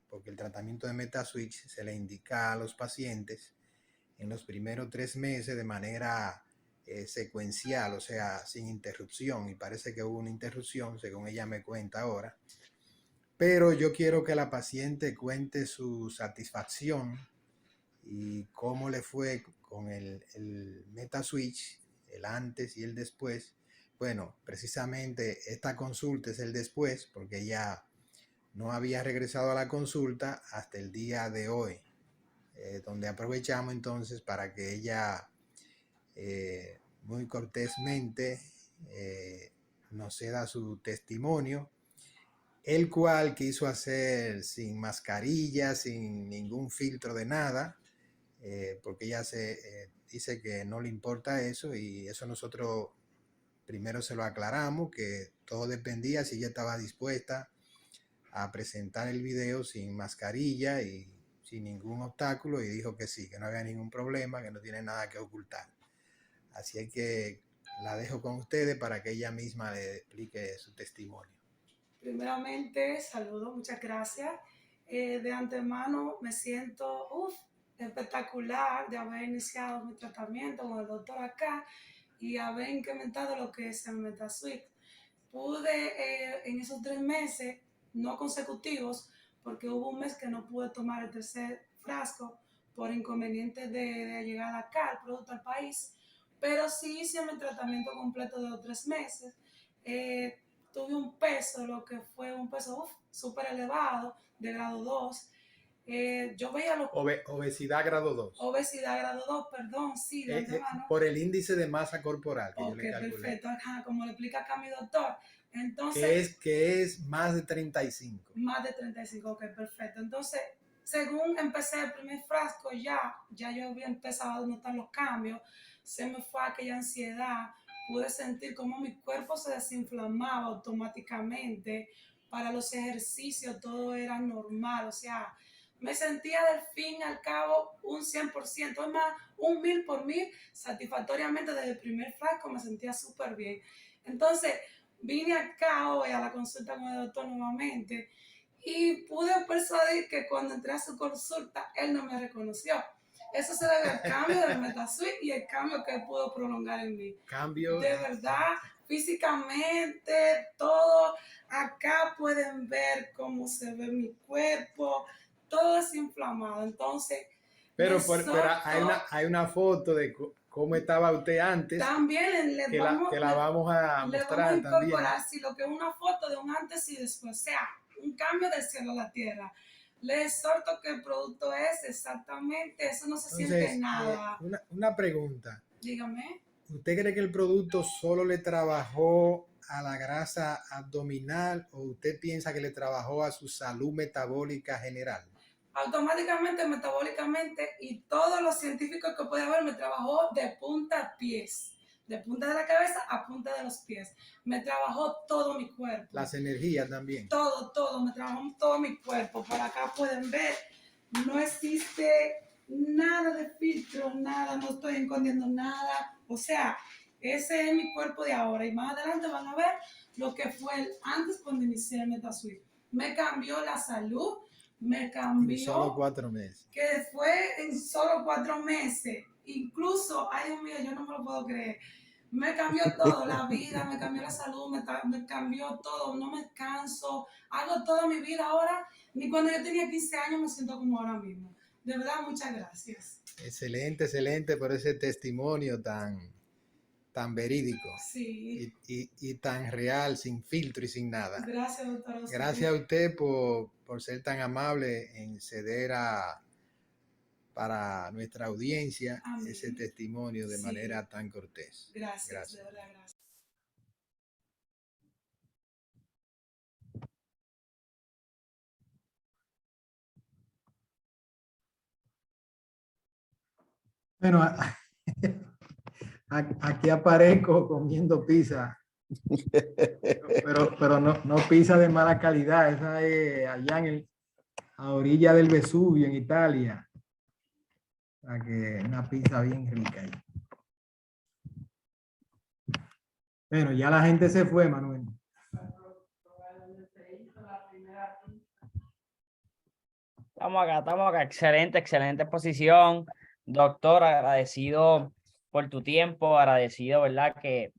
porque el tratamiento de Metaswitch se le indica a los pacientes en los primeros 3 meses de manera secuencial, o sea, sin interrupción, y parece que hubo una interrupción, según ella me cuenta ahora. Pero yo quiero que la paciente cuente su satisfacción y cómo le fue con el MetaSwitch, el antes y el después. Bueno, precisamente esta consulta es el después, porque ella no había regresado a la consulta hasta el día de hoy, donde aprovechamos entonces para que ella muy cortésmente nos ceda su testimonio, el cual quiso hacer sin mascarilla, sin ningún filtro de nada, porque ella dice que no le importa eso, y eso nosotros primero se lo aclaramos, que todo dependía si ella estaba dispuesta a presentar el video sin mascarilla y sin ningún obstáculo, y dijo que sí, que no había ningún problema, que no tiene nada que ocultar. Así es que la dejo con ustedes para que ella misma le explique su testimonio. Primeramente, saludos, muchas gracias. De antemano me siento espectacular de haber iniciado mi tratamiento con el doctor acá y haber incrementado lo que es el MetaSwitch. Pude en esos 3 meses, no consecutivos, porque hubo un mes que no pude tomar el tercer frasco por inconvenientes de llegada acá, el producto al país, pero sí hice mi tratamiento completo de los 3 meses. Tuve un peso, lo que fue un peso súper elevado, de grado 2. Yo veía los... Obesidad grado 2. Obesidad grado 2, perdón, sí, de antemano. Por el índice de masa corporal que yo le calculé. Perfecto, ajá, como le explica acá mi doctor. Entonces, que es más de 35. Más de 35, ok, perfecto. Entonces, según empecé el primer frasco, ya yo había empezado a notar los cambios, se me fue aquella ansiedad, pude sentir cómo mi cuerpo se desinflamaba automáticamente, para los ejercicios todo era normal, o sea, me sentía del fin al cabo un 100%, es más, un 1000 por 1000, satisfactoriamente desde el primer frasco me sentía súper bien. Entonces, vine acá hoy a la consulta con el doctor nuevamente y pude persuadir que cuando entré a su consulta, él no me reconoció. Eso se debe al cambio del MetaSwitch y el cambio que él pudo prolongar en mí. Cambio. De verdad, físicamente, todo. Acá pueden ver cómo se ve mi cuerpo, todo es inflamado. Entonces, pero hay una foto de cómo estaba usted antes. También que la vamos a mostrar. Le vamos a incorporar, sí, lo que es una foto de un antes y después, o sea, un cambio del cielo a la tierra. Les exhorto que el producto es exactamente, eso no se siente nada. Una pregunta. Dígame. ¿Usted cree que el producto solo le trabajó a la grasa abdominal o usted piensa que le trabajó a su salud metabólica general? Automáticamente, metabólicamente, y todos los científicos que puede haber, me trabajó de punta a pies, de punta de la cabeza a punta de los pies. Me trabajó todo mi cuerpo. Las energías también. Todo, me trabajó todo mi cuerpo. Por acá pueden ver, no existe nada de filtro, nada, no estoy escondiendo nada. O sea, ese es mi cuerpo de ahora. Y más adelante van a ver lo que fue el antes cuando inicié el MetaSwitch. Me cambió la salud. Me cambió. En solo 4 meses. Que fue en solo 4 meses. Incluso, ay Dios mío, yo no me lo puedo creer. Me cambió todo, la vida, me cambió la salud, me cambió todo. No me canso, hago toda mi vida ahora. Ni cuando yo tenía 15 años me siento como ahora mismo. De verdad, muchas gracias. Excelente por ese testimonio tan verídico. Sí. Y tan real, sin filtro y sin nada. Gracias, doctora. Gracias a usted por ser tan amable en ceder para nuestra audiencia ese testimonio de manera tan cortés. Gracias. De verdad, gracias. Bueno, aquí aparezco comiendo pizza. Pero no pizza de mala calidad, esa es allá a orilla del Vesubio en Italia. O sea que una pizza bien rica ahí. Bueno, ya la gente se fue, Manuel. Estamos acá, excelente exposición. Doctor, agradecido por tu tiempo, agradecido, ¿verdad? Que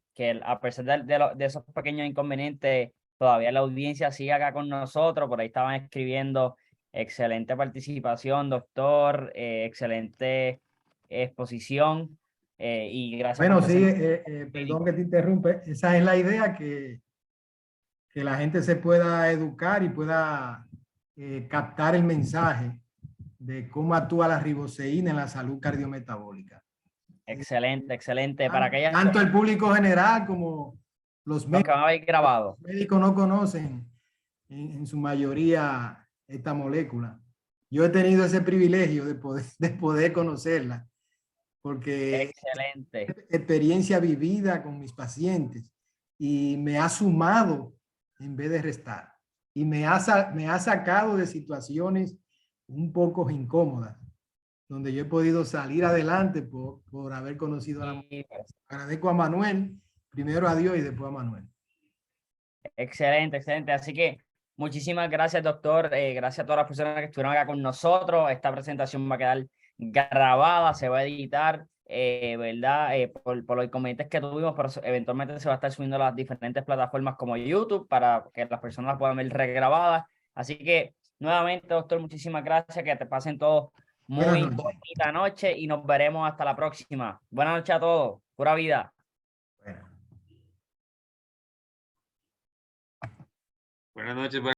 a pesar de esos pequeños inconvenientes, todavía la audiencia sigue acá con nosotros. Por ahí estaban escribiendo, excelente participación, doctor, excelente exposición. Y gracias Bueno, por sí, presentar. perdón que te interrumpe. Esa es la idea, que la gente se pueda educar y pueda captar el mensaje de cómo actúa la riboceína en la salud cardiometabólica. Excelente, excelente. Para aquellas Tanto el público general como los que van a ver grabado. los médicos no conocen en su mayoría esta molécula. Yo he tenido ese privilegio de poder conocerla, porque Excelente. experiencia vivida con mis pacientes y me ha sumado en vez de restar. Y me ha sacado de situaciones un poco incómodas, donde yo he podido salir adelante por haber conocido a la mujer. Agradezco a Manuel, primero a Dios y después a Manuel. Excelente, excelente. Así que muchísimas gracias, doctor. Gracias a todas las personas que estuvieron acá con nosotros. Esta presentación va a quedar grabada, se va a editar, ¿verdad? Por los inconvenientes que tuvimos, pero eventualmente se va a estar subiendo a las diferentes plataformas como YouTube para que las personas las puedan ver regrabadas. Así que nuevamente, doctor, muchísimas gracias. Que te pasen todos muy bonita noche y nos veremos hasta la próxima. Buenas noches a todos. Pura vida. Bueno. Buenas noches.